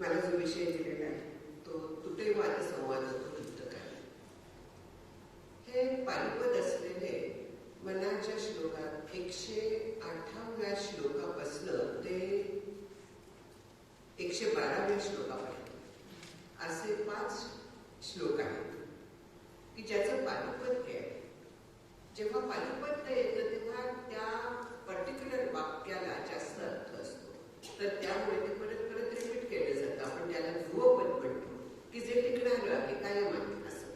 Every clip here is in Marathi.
मला जो विषय दिलेला आहे तो तुटे वाद संवाद काय. हे पानिपत असलेले मनाच्या श्लोकात 108व्या श्लोकापासनं ते 112व्या श्लोकापर्यंत असे 5 श्लोक आहेत की ज्याचं पानिपत्य आहे. जेव्हा पानिपत्य येतं तेव्हा त्या पर्टिक्युलर वाक्याला जास्त अर्थ असतो, तर त्यामुळे ते परत परत रिपीट केलं जातं. आपण त्याला ध्रुवपद म्हणतो की जे टिकणारं आहे, कायम आहे असं.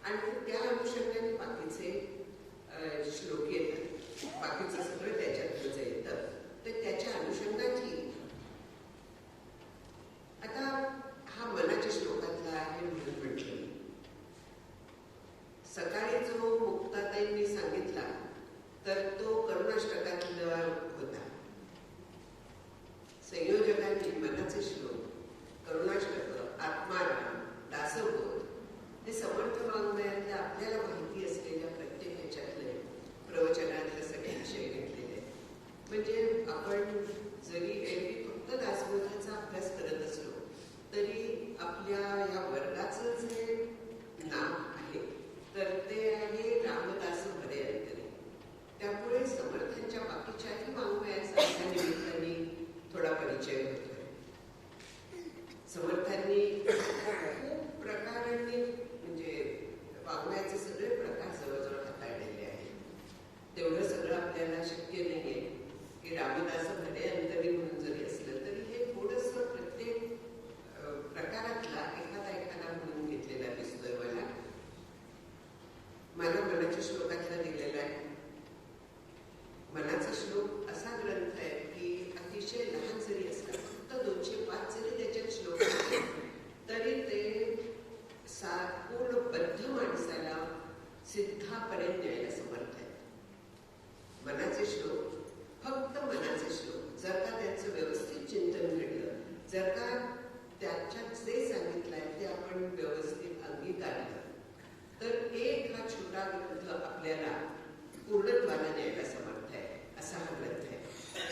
आणि त्या अनुषंगाने बाकीचे श्लोक येतात, बाकीचं सगळं त्याच्यातच येतं. तर त्याच्या अनुषंगाची आता हा मनाच्या श्लोकातला आहे म्हणून म्हटलं. सकाळी जो मुक्ताताईंनी सांगितला तर तो करुणाष्टकातला होता. संयोजकांनी मनाचे श्लोक, करुणाष्टक, आत्माराम, दासबोध हे समर्थ वाङ्मयातल्या आपल्याला माहिती असलेल्या प्रत्येक ह्याच्यातले प्रवचनातले सगळे विषय घेतलेले. म्हणजे आपण जरी एरवी फक्त दासबोधाचा अभ्यास करत असलो तरी आपल्या या वर्गाचं जे नाव आहे तर ते आहे रामदास भरेंतरी. त्यामुळे समर्थांच्या बाकीच्याही वाङ्मयाचा अशा निमित्ताने थोडा परिचय होतोय. समर्थांनी खूप प्रकारांनी म्हणजे वाङ्मयाचे सगळे प्रकार जवळजवळ हाताळलेले आहेत. तेवढं सगळं आपल्याला शक्य नाहीये की रामदास भरेंतरी म्हणून जरी असलं तरी हे थोडंसं प्रत्येक प्रकारातला एखादा म्हणून घेतलेला दिसतोय मला. मला मनाच्या श्लोकातला दिलेला आहे. मनाचा श्लोक असा ग्रंथ आहे की अतिशय लहान जरी असला, फक्त 205 जरी त्याच्यात श्लोक असले तरी ते पूर्ण बद्ध माणसाला सिद्धापर्यंत न्यायला समर्थ आहे. मनाचे श्लोक, फक्त मनाचे श्लोक जर का त्यांचं व्यवस्थित चिंतन घडलं, जर का त्याच्यात जे सांगितलंय ते आपण व्यवस्थित अंगीकारलं तर एक हा छोटा ग्रंथ आपल्याला पूर्णत्वाला न्यायला समर्थ आहे. असा हा ग्रंथ आहे.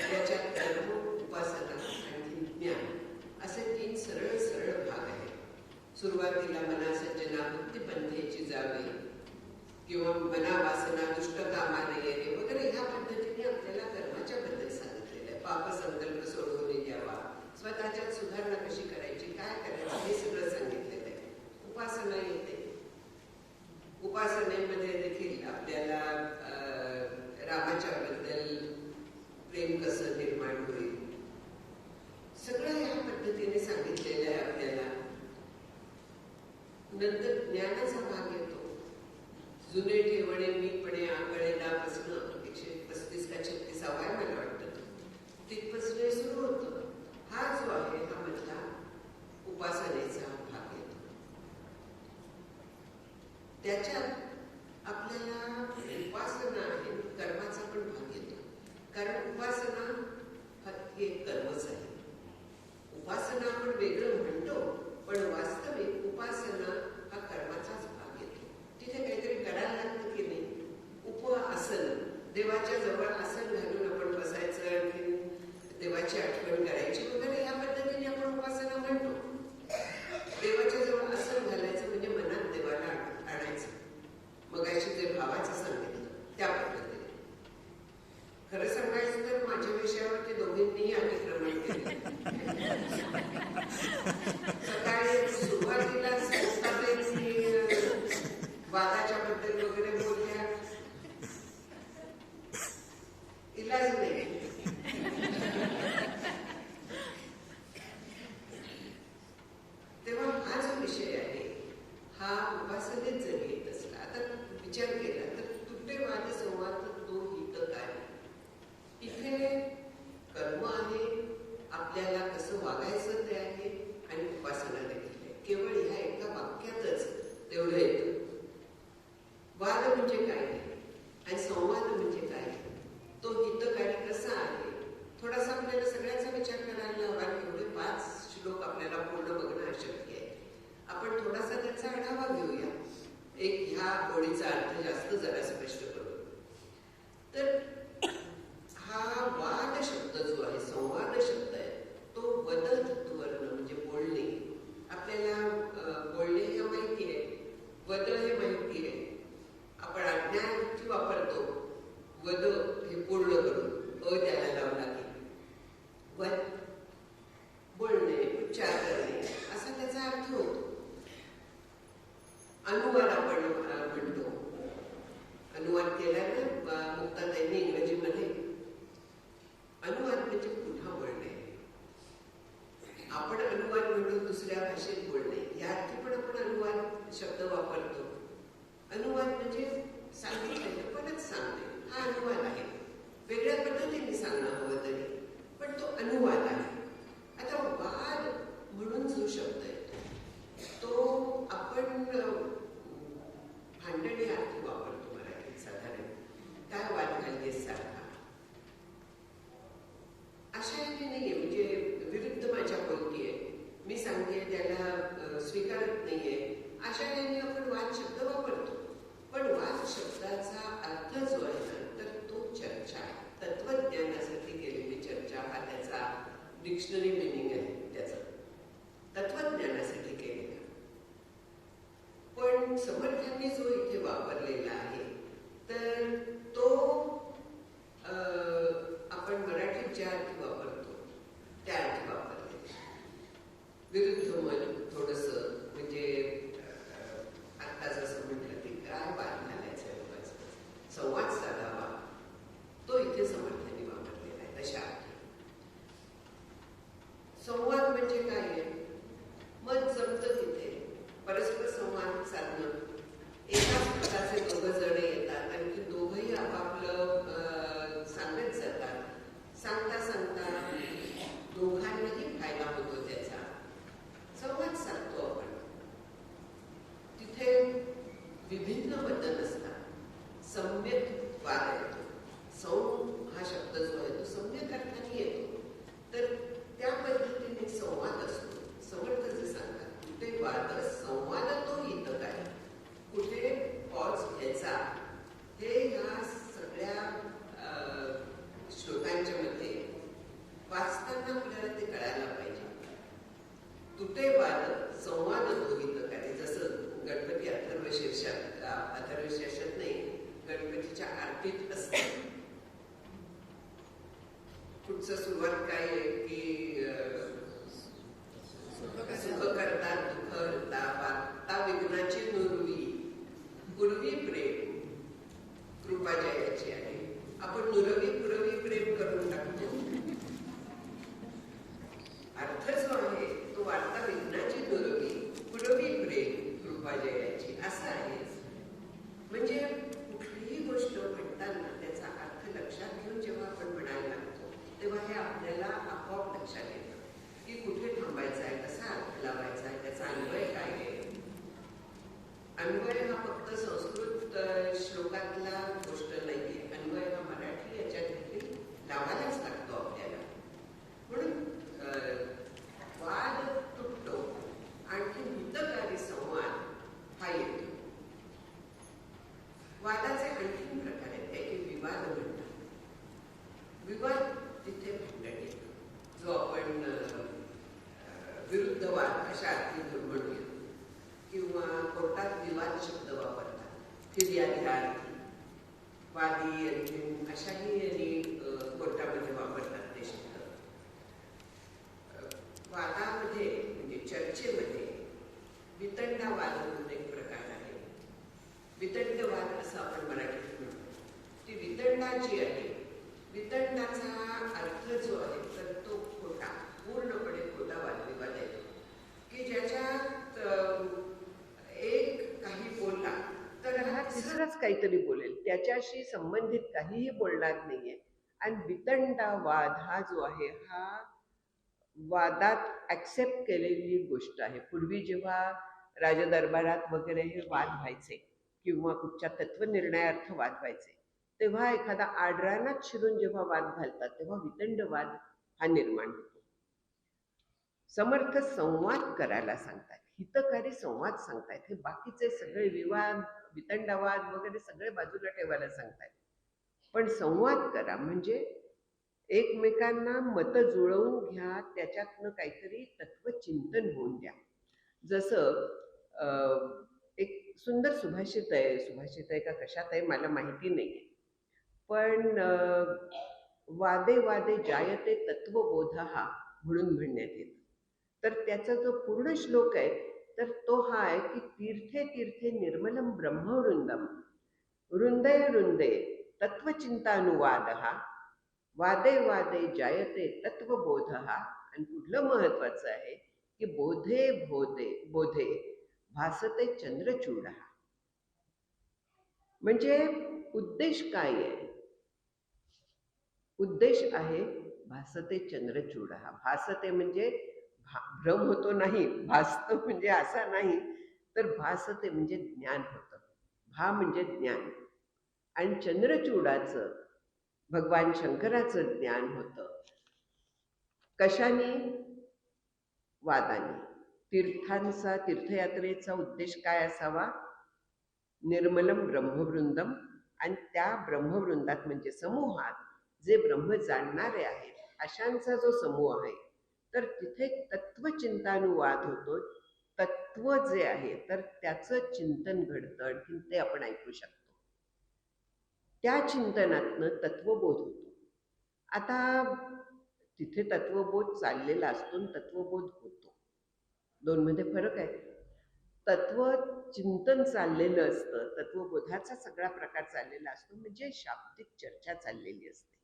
त्याच्यात कर्म, उपासना आणि ज्ञान असे 3 सरळ सरळ भाग आहेत. सुरुवातीला मना सज्जना बुद्धिपंथेची जावे किंवा मना वासना दुष्ट कामा नये वगैरे ह्या पद्धतीने आपल्याला कर्माच्या बद्दल सांगितलेलं आहे. पाप संकल्प सोडवून द्यावा, स्वतःच्यात सुधारणा कशी करायची, काय करायचं हे सगळं सांगितलेलं आहे. उपासना येते. उपासनेमध्ये देखील आपल्याला रामाच्या बद्दल प्रेम कसं निर्माण होईल सगळं या पद्धतीने सांगितलेलं आहे आपल्याला. नंतर ज्ञानाचा भाग येतो. जुने ठेवणे मीपणे आकळेला बसणं 135 का 36 मला वाटतं तिथपासून सुरू होतं. हा जो आहे हा मधला उपासनेचा भाग येतो. त्याच्यात आपल्याला उपासना आहे, कर्माचा पण भाग येतो. कारण उपासना हा एक कर्मच आहे. उपासना आपण वेगळं म्हणतो पण वास्तविक उपासना हा कर्माचाच भाग येतो. तिथे काहीतरी करायला लागतं की नाही. उपआसन, देवाच्या जवळ आसन घालून आपण बसायचं आणि देवाची आठवण करायची वगैरे या पद्धतीने आपण उपासना म्हणतो. देवाच्या जवळ आसन घालायचं म्हणजे मनात देवाला आणायचं. मगाशी जे भावाचं सांगितलं त्या पद्धतीने. खरं सांगायचं तर माझ्या विषयावरती दोघींनीही अतिक्रमण केले. सकाळी सुरुवातीला वादाच्या बद्दल वगैरे बोलल्या, इलाज नाही. तेव्हा हा जो विषय आहे हा उपासनेत जर येत असला, आता विचार केला तर तुटे वाद संवाद तो हित काय. इथे कर्म आहे, आपल्याला कसं वागायचं ते आहे आणि उपासना देखील आहे. केवळ ह्या एका वाक्यातच तेवढं येतं. वाद म्हणजे काय आणि संवाद म्हणजे काय, तो हितकारी कसा आहे, थोडासा आपल्याला सगळ्याचा विचार करायला हवा. एवढे 5 श्लोक आपल्याला पूर्ण बघणं अशक्य आहे. आपण थोडासा त्याचा आढावा घेऊया. एक ह्या ओळीचा अर्थ जास्त जरा स्पष्ट करू. तर हा वाद शब्द जो आहे, संवाद शब्द आहे, तो वद धातूवर्ण म्हणजे बोलणे अनुवाद आपण म्हणतो. अनुवाद केला ना मुक्ताताईंनी इंग्रजीमध्ये. अनुवाद म्हणजे पुन्हा बोलणे. आपण अनुवाद म्हणतो दुसऱ्या भाषेत बोलणे, या अर्थी पण आपण अनुवाद शब्द वापरतो. अनुवाद म्हणजे सांगितलेलं परत सांगणे, हा अनुवाद आहे. वेगळ्या पद्धतीने सांगणं हवं तरी, पण तो अनुवाद आहे. आता वाद म्हणून जो शब्द आहे तो आपण भांडणे अर्थी वापरतो मराठीत साधारण. काय वाद घालतेस सारखा, अशा याने नाहीये. म्हणजे विरुद्ध माझ्या बोलतीये, मी सांगते त्याला स्वीकारत नाहीये, अशा याने आपण वाद शब्द वापरतो. पण वाद शब्दाचा अर्थ जो आहे ना, तर तो चर्चा आहे. तत्वज्ञानासाठी केलेली चर्चा हा त्याचा डिक्शनरी मिनिंग आहे. त्याचं तत्वज्ञानासाठी केलेला. पण समर्थांनी जो इथे वापरलेला आहे तर तो आपण मराठीत ज्या अर्थी वापरतो त्या अर्थी वापरलेला. विरुद्ध मन थोडंसं, म्हणजे आत्ता जसं म्हटलं की काय वाद घालायचं लोकांचं, संवाद साधावा, तो इथे समर्थांनी वापरलेला आहे. तशा अर्थी संवाद म्हणजे काय आहे, मत जमतं तिथे परस्पर संवाद साधणं. एकाच प्रकारचे दोघं जण येतात आणि दोघंही आपापलं सांगत जातात. सांगता सांगता दोघांनाही फायदा होतो त्याचा. संवाद साधतो आपण. तिथे विभिन्न मतं नसतात, सम्यक वाद येतो. सौम हा शब्द जो आहे तो सम्यक अर्थाने येतो. तर त्या पद्धतीने संवाद असतो. समर्थ जे सांगतात, कुठे वाद संवाद तो हितकारी, कुठे पॉज घ्यायचा, हे ह्या सगळ्या श्लोकांच्या मध्ये वाचताना आपल्याला ते कळायला पाहिजे. तुटे वाद संवाद तो हितकारी. जसं गणपती अथर्वशीर्षात नाही, गणपतीच्या आरतीत असतं. पुढचं सुरुवात काय आहे की सुख करता दुःख हरता वार्ता विघ्नाची नुरवी, पूर्वी प्रेम कृपा जयाची आहे. आपण नुरवी पुरवी प्रेम करून टाकतो. अर्थ जो आहे तो वार्ता विघ्नाची नुरवी, पुरवी प्रेम कृपा जयाची असा आहे. म्हणजे कुठलीही गोष्ट म्हणताना त्याचा अर्थ लक्षात घेऊन जेव्हा आपण म्हणायला लागतो तेव्हा हे आपल्याला आपोआप लक्षात येतं की कुठे थांबायचं आहे, कसा अर्थ लावायचा आहे, त्याचा अन्वय काय आहे. अन्वय हा फक्त संस्कृत श्लोकातला गोष्ट नाहीये. अन्वय हा मराठी याच्यात देखील लावायलाच लागतो आपल्याला. म्हणून वाद तुटतो, आणखी हितकारी संवाद हा येतो. वादाचे आणखीन प्रकार आहेत, त्याचे विवाद म्हणतात. विवाद तिथे भांडण येतो, जो आपण विरुद्ध वाद अशा अर्थी म्हणूया, किंवा कोर्टात विवाद शब्द वापरतात. फिर्यादी, वादी, अंतिम अशाही कोर्टामध्ये वापरतात ते शब्द. वादामध्ये म्हणजे चर्चेमध्ये वितंडावाद म्हणून एक प्रकार आहे. वितंडवाद असं आपण मराठीत म्हणतो. ती वितंडाची आहे. वितंडाचा अर्थ जो आहे तर तो खोटा, पूर्णपणे खोटा वादविवाद आहे की ज्याच्यात एक काही बोलला तर हा तिसराच काहीतरी बोलेल, त्याच्याशी संबंधित काहीही बोलणार नाहीये. आणि वितंडावाद हा जो आहे हा वादात ऍक्सेप्ट केलेली गोष्ट आहे. पूर्वी जेव्हा राजदरबारात वगैरे हे वाद व्हायचे किंवा कुठच्या तत्वनिर्णयार्थ वाद व्हायचे, तेव्हा एखादा आडरानात शिरून जेव्हा वाद घालतात तेव्हा वितंडवाद हा निर्माण होतो. समर्थ संवाद करायला सांगतात, हितकारी संवाद सांगतायत. हे बाकीचे सगळे विवाद, वितंडवाद वगैरे सगळे बाजूला ठेवायला सांगतात. पण संवाद करा, म्हणजे एकमेकांना मत जुळवून घ्या, त्याच्यातनं काहीतरी तत्वचिंतन होऊन द्या. जसं एक सुंदर सुभाषित आहे का कशात आहे मला माहिती नाहीये, पण वादे वादे जायते तत्वबोध हा म्हणून म्हणण्यात येतं. तर त्याचा जो पूर्ण श्लोक आहे तर तो हा आहे की तीर्थे तीर्थे निर्मलम ब्रह्मवृंदम वृंदे वृंदे तत्वचिंतानुवाद वादे वादे जायते तत्वबोध आणि पुढलं महत्वाचं आहे की बोधे बोधे बोधे भासते चंद्रचूड म्हणजे उद्देश काय आहे? उद्देश आहे भासते चंद्रचूड भासते म्हणजे भ्रम होतो नाही, भासत म्हणजे असा नाही, तर भासते म्हणजे ज्ञान होतं. भा म्हणजे ज्ञान आणि चंद्रचूडाचं भगवान शंकराचं ज्ञान होतं. कशाने? वादाने. तीर्थयात्रेचा उद्देश काय असावा? निर्मलम ब्रह्मवृंदम आणि त्या ब्रह्मवृंदात म्हणजे समूहात जे ब्रह्म जाणणारे आहेत अशांचा जो समूह आहे, तर तिथे तत्वचिंतानुवाद होतो. तत्व जे आहे तर त्याचं चिंतन घडतं आणि ते आपण ऐकू शकतो. त्या चिंतनातनं तत्वबोध होतो. आता तिथे तत्वबोध चाललेला असतो आणि तत्वबोध होतो, दोन मध्ये फरक आहे. तत्व चिंतन चाललेलं असतं, तत्वबोधाचा सगळा प्रकार चाललेला असतो, म्हणजे शाब्दिक चर्चा चाललेली असते.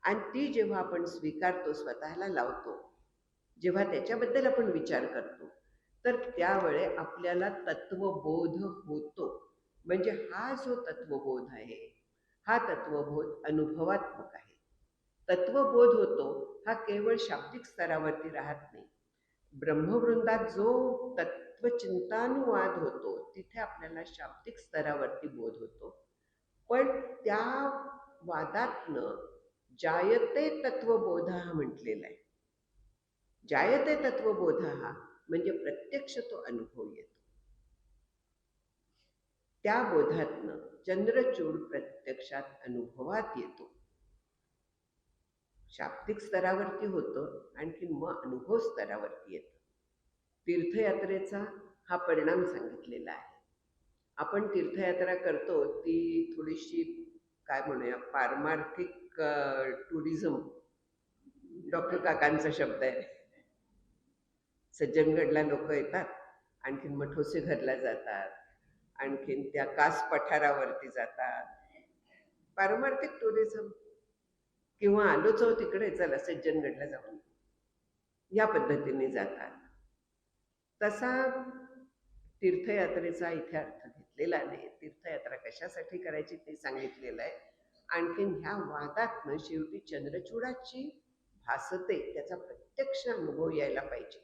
आणि ती जेव्हा आपण स्वीकारतो, स्वतःला लावतो, जेव्हा त्याच्याबद्दल आपण विचार करतो, तर त्यावेळे आपल्याला तत्वबोध होतो. म्हणजे हा जो तत्वबोध आहे, हा तत्वबोध अनुभवात्मक आहे. तत्वबोध होतो हा केवळ शाब्दिक स्तरावरती राहत नाही. ब्रह्मवृंदात जो तत्वचिंतानुवाद होतो तिथे आपल्याला शाब्दिक स्तरावरती बोध होतो. पण त्या वादातनं जायते तत्वबोध हा म्हटलेला आहे. जायते तत्वबोध हा म्हणजे प्रत्यक्ष तो अनुभव येतो. त्या बोधातनं चंद्रचूड प्रत्यक्षात अनुभवात येतो. शाब्दिक स्तरावरती होतं, आणखी मग अनुभव स्तरावरती येतं. तीर्थयात्रेचा हा परिणाम सांगितलेला आहे. आपण तीर्थयात्रा करतो ती थोडीशी काय म्हणूया पारमार्थिक टुरिझम, डॉक्टर काकांचा शब्द आहे. सज्जनगडला लोक येतात, आणखीन मग ठोसेघरला जातात, आणखीन त्या कास पठारावरती जातात, पारमार्थिक टुरिझम. किंवा आलोच तिकडे, चला सज्जनगडला जाऊन, या पद्धतीने जातात. तसा तीर्थयात्रेचा इथे अर्थ घेतलेला नाही. तीर्थयात्रा कशासाठी करायची ते सांगितलेलं आहे. आणखीन ह्या वादातनं शेवटी चंद्रचूडाची भासते त्याचा प्रत्यक्ष अनुभव यायला पाहिजे.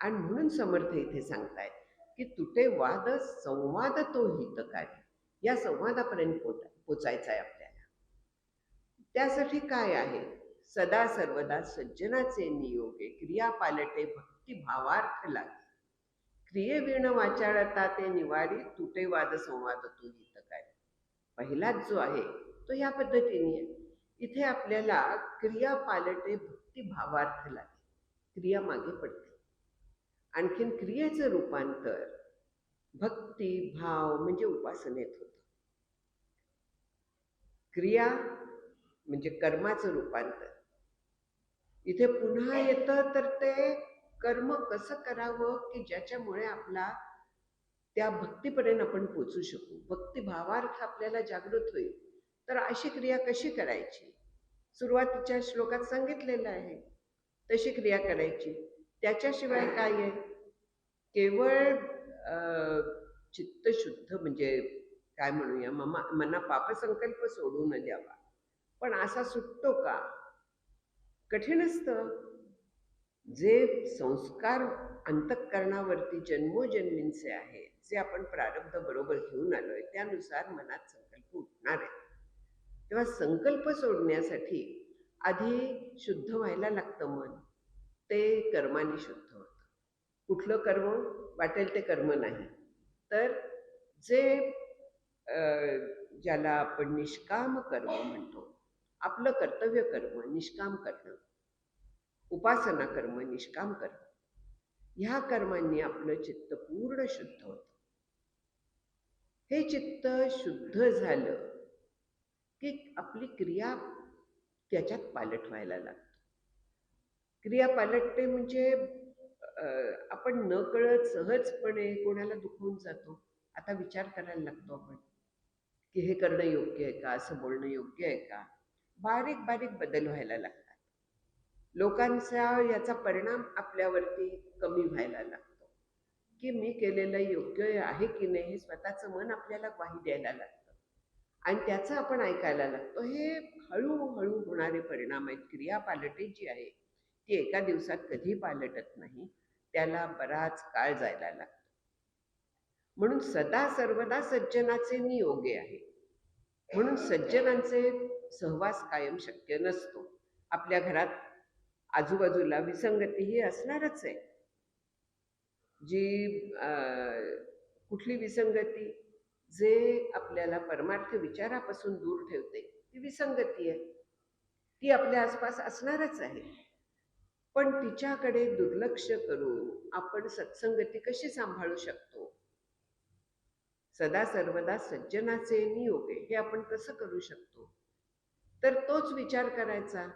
आणि म्हणून समर्थ इथे सांगतायत की तुटे वाद संवाद तो हितकारी. या संवादापर्यंत पोचायचं आहे आपल्याला. त्यासाठी काय आहे? सदा सर्वदा सज्जनाचे नियोगे क्रिया पालटे भक्ती भावार्थ लागे. क्रियेविण वाचाळता ते निवाडी तुटे वाद संवाद तो हितकारी. पहिलाच जो आहे तो या पद्धतीने आहे. इथे आपल्याला क्रिया पालटे भक्ती भावार्थ लागे. क्रिया मागे पडते, आणखीन क्रियेचं रूपांतर भक्ती भाव म्हणजे उपासनेत होतं. क्रिया म्हणजे कर्माचं रूपांतर. इथे पुन्हा येतं तर ते कर्म कसं करावं की ज्याच्यामुळे आपला त्या भक्तीपर्यंत आपण पोचू शकू. भक्तिभावार्थ आपल्याला जागृत होईल. तर अशी क्रिया कशी करायची? सुरुवातीच्या श्लोकात सांगितलेलं आहे तशी क्रिया करायची. त्याच्याशिवाय काय आहे? केवळ चित्त शुद्ध म्हणजे काय म्हणूया, मना पापसंकल्प सोडू न द्यावा. पण असा सुटतो का? कठीण असतं. जे संस्कार अंतःकरणावरती जन्मोजन्मींचे आहेत, जे आपण प्रारब्ध बरोबर घेऊन आलोय, त्यानुसार मनात संकल्प उठणार आहे. तेव्हा संकल्प सोडण्यासाठी आधी शुद्ध व्हायला लागतं मन. ते कर्माने शुद्ध होतं. कुठलं कर्म? वाटेल ते कर्म नाही, तर जे ज्याला आपण निष्काम कर्म म्हणतो, आपलं कर्तव्य कर्म निष्काम करणं, उपासना कर्म निष्काम कर्म, ह्या कर्मांनी आपलं चित्त पूर्ण शुद्ध होतं. हे चित्त शुद्ध झालं की आपली क्रिया त्याच्यात पालट व्हायला लागते. क्रिया पालटते म्हणजे आपण नकळत सहजपणे कोणाला दुखवून जातो. आता विचार करायला लागतो आपण की हे करणं योग्य आहे का, असं बोलणं योग्य आहे का. बारीक बारीक बदल व्हायला लागतात. लोकांचा याचा परिणाम आपल्यावरती कमी व्हायला लागतो की मी केलेलं योग्य आहे की नाही हे स्वतःचं मन आपल्याला ग्वाही द्यायला लागतं आणि त्याचं आपण ऐकायला लागतो. हे हळूहळू होणारे परिणाम आहेत. क्रिया पालटे जी आहे ती एका दिवसात कधी पालटत नाही, त्याला बराच काळ जायला लागतो. म्हणून सदा सर्वदा सज्जनाचे नियोगे आहे. म्हणून सज्जनांचे सहवास कायम शक्य नसतो. आपल्या घरात आजूबाजूला विसंगती ही असणारच आहे. जी कुठली विसंगती? जे आपल्याला परमार्थ विचारापासून दूर ठेवते ती विसंगती आहे. ती आपल्या आसपास असणारच आहे. पण तिच्याकडे दुर्लक्ष करून आपण सत्संगती कशी सांभाळू शकतो? सदा सर्वदा सज्जनाचे नियोगे हे आपण कसं करू शकतो? तर तोच विचार करायचा.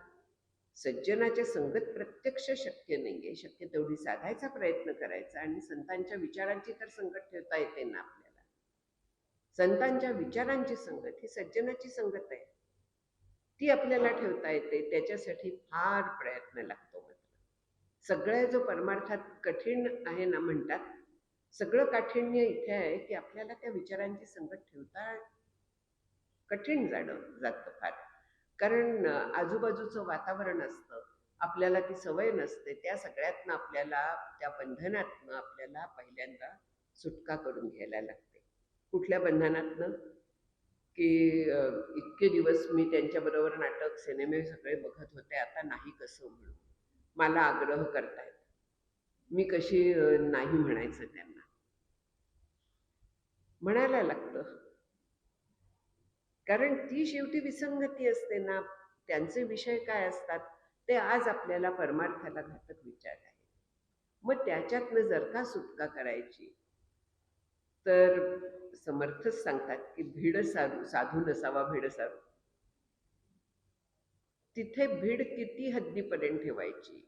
सज्जनाच्या संगत प्रत्यक्ष शक्य नाहीये, शक्य तेवढी साधायचा प्रयत्न करायचा आणि संतांच्या विचारांची तर संगत ठेवता येते ना आपल्याला. संतांच्या विचारांची संगत ही सज्जनाची संगत आहे, ती आपल्याला ठेवता येते. त्याच्यासाठी फार प्रयत्न लागतो. मात्र सगळ्या जो परमार्थात कठीण आहे ना म्हणतात, सगळं काठिण्य इथे आहे की आपल्याला त्या विचारांची संगत ठेवता कठीण जातं फार. कारण आजूबाजूचं वातावरण असतं, आपल्याला ती सवय नसते. त्या सगळ्यातनं आपल्याला, त्या बंधनातनं आपल्याला पहिल्यांदा सुटका करून घ्यायला लागते. कुठल्या बंधनातनं? की इतके दिवस मी त्यांच्याबरोबर नाटक सिनेमे सगळे बघत होते, आता नाही कसं म्हणू. मला आग्रह करतायत, मी कशी नाही म्हणायचं त्यांना. म्हणायला लागतं, कारण ती शेवटी विसंगती असते ना. त्यांचे विषय काय असतात ते आज आपल्याला परमार्थाला घातक विचार आहे. मग त्याच्यातनं जर का सुटका करायची तर समर्थच सांगतात की भीड साधू नसावा भीड साधू. तिथे भीड किती हद्दीपर्यंत ठेवायची?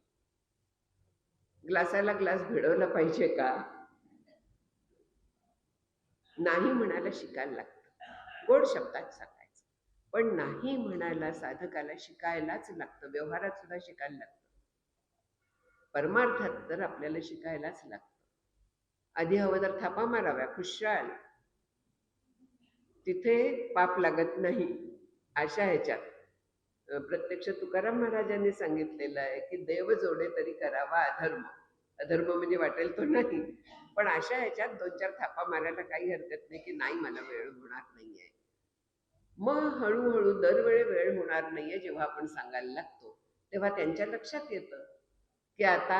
ग्लासाला ग्लास भिडवला पाहिजे का? नाही म्हणायला शिकायला लागतं. गोड शब्दात सांगायचं, पण नाही म्हणायला साधकाला शिकायलाच लागतं. व्यवहारात सुद्धा शिकायला लागतं, परमार्थात तर आपल्याला शिकायलाच लागतं. आधी हवं तर थापा माराव्या, खुशाल, तिथे पाप लागत नाही. अशा ह्याच्यात प्रत्यक्ष तुकाराम महाराजांनी सांगितलेलं आहे की देव जोडे तरी करावा अधर्म. अधर्म म्हणजे वाटेल तो नाही, पण अशा ह्याच्यात 2-4 थापा मारायला काही हरकत नाही की नाही मला वेळ होणार नाहीये. मग हळूहळू दरवेळी वेळ होणार नाहीये जेव्हा आपण सांगायला लागतो तेव्हा त्यांच्या लक्षात येतं की आता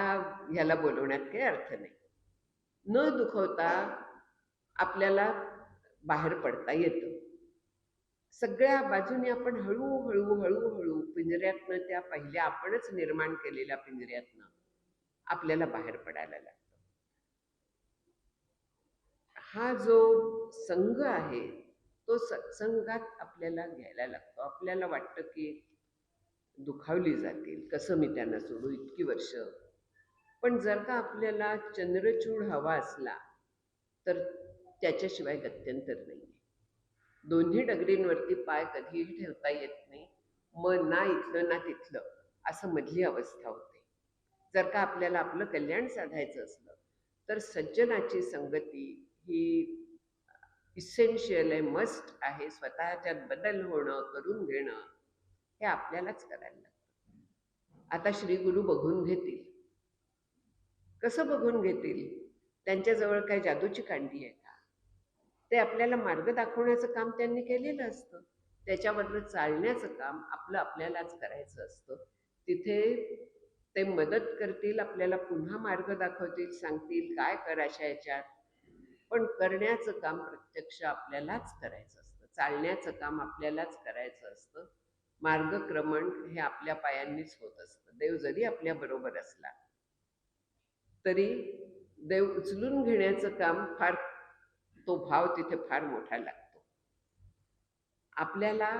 ह्याला बोलवण्यात काही अर्थ नाही. न दुखवता आपल्याला बाहेर पडता येतं. सगळ्या बाजूने आपण हळूहळू हळूहळू पिंजऱ्यातनं, त्या पहिल्या आपणच निर्माण केलेल्या पिंजऱ्यातनं आपल्याला बाहेर पडायला लागतं. हा जो संघ आहे तो सत्संगात आपल्याला घ्यायला लागतो. आपल्याला वाटतं की दुखावली जातील, कसं मी त्यांना सोडू इतकी वर्ष. पण जर का आपल्याला चंद्रचूड हवा असला तर त्याच्याशिवाय गत्यंतर नाही. दोन्ही डगरींवरती पाय कधीही ठेवता येत नाही. मग ना इथलं ना तिथलं असं मधली अवस्था होते. जर का आपल्याला आपलं कल्याण साधायचं असलं तर सज्जनाची संगती ही इसेन्शियल आहे, मस्ट आहे. स्वतःच्यात बदल होणं, करून घेणं हे आपल्यालाच करायला लागतं. आता श्री गुरु बघून घेतील. कसं बघून घेतील? त्यांच्याजवळ काय जादूची कांडी आहे का? ते आपल्याला मार्ग दाखवण्याचं काम त्यांनी केलेलं असतं. त्याच्याबद्दल चालण्याचं काम आपलं आपल्यालाच करायचं असतं. तिथे ते मदत करतील, आपल्याला पुन्हा मार्ग दाखवतील, सांगतील काय कर अशा ह्याच्यात. पण करण्याचं काम प्रत्यक्ष आपल्यालाच करायचं असतं. चालण्याचं काम आपल्यालाच करायचं असतं. मार्गक्रमण हे आपल्या पायांनीच होत असतं. देव जरी आपल्या बरोबर असला तरी देव उचलून घेण्याचं काम फार, तो भाव तिथे फार मोठा लागतो. आपल्याला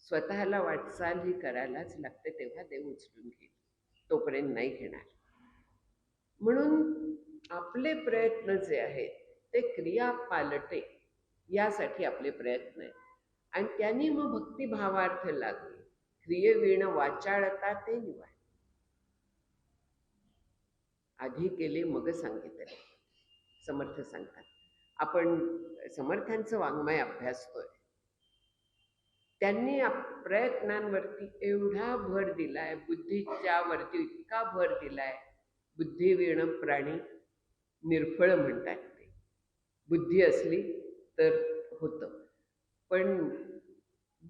स्वतःला वाटचाल ही करायलाच लागते, तेव्हा देव उचलून घेईल, तोपर्यंत नाही घेणार. म्हणून आपले प्रयत्न जे आहेत ते क्रिया पालटे यासाठी आपले प्रयत्न आहेत. आणि त्यांनी मग भक्तिभावार्थ लागले. क्रियेवीण वाचाळता ते निवाय. आधी केले मग सांगितले, समर्थ सांगतात. आपण समर्थांचं वाङ्मय अभ्यासतोय. त्यांनी प्रयत्नांवरती एवढा भर दिलाय, बुद्धीच्या वरती इतका भर दिलाय. बुद्धिवीण प्राणी निर्फळ म्हणतात ते. बुद्धी असली तर होतं, पण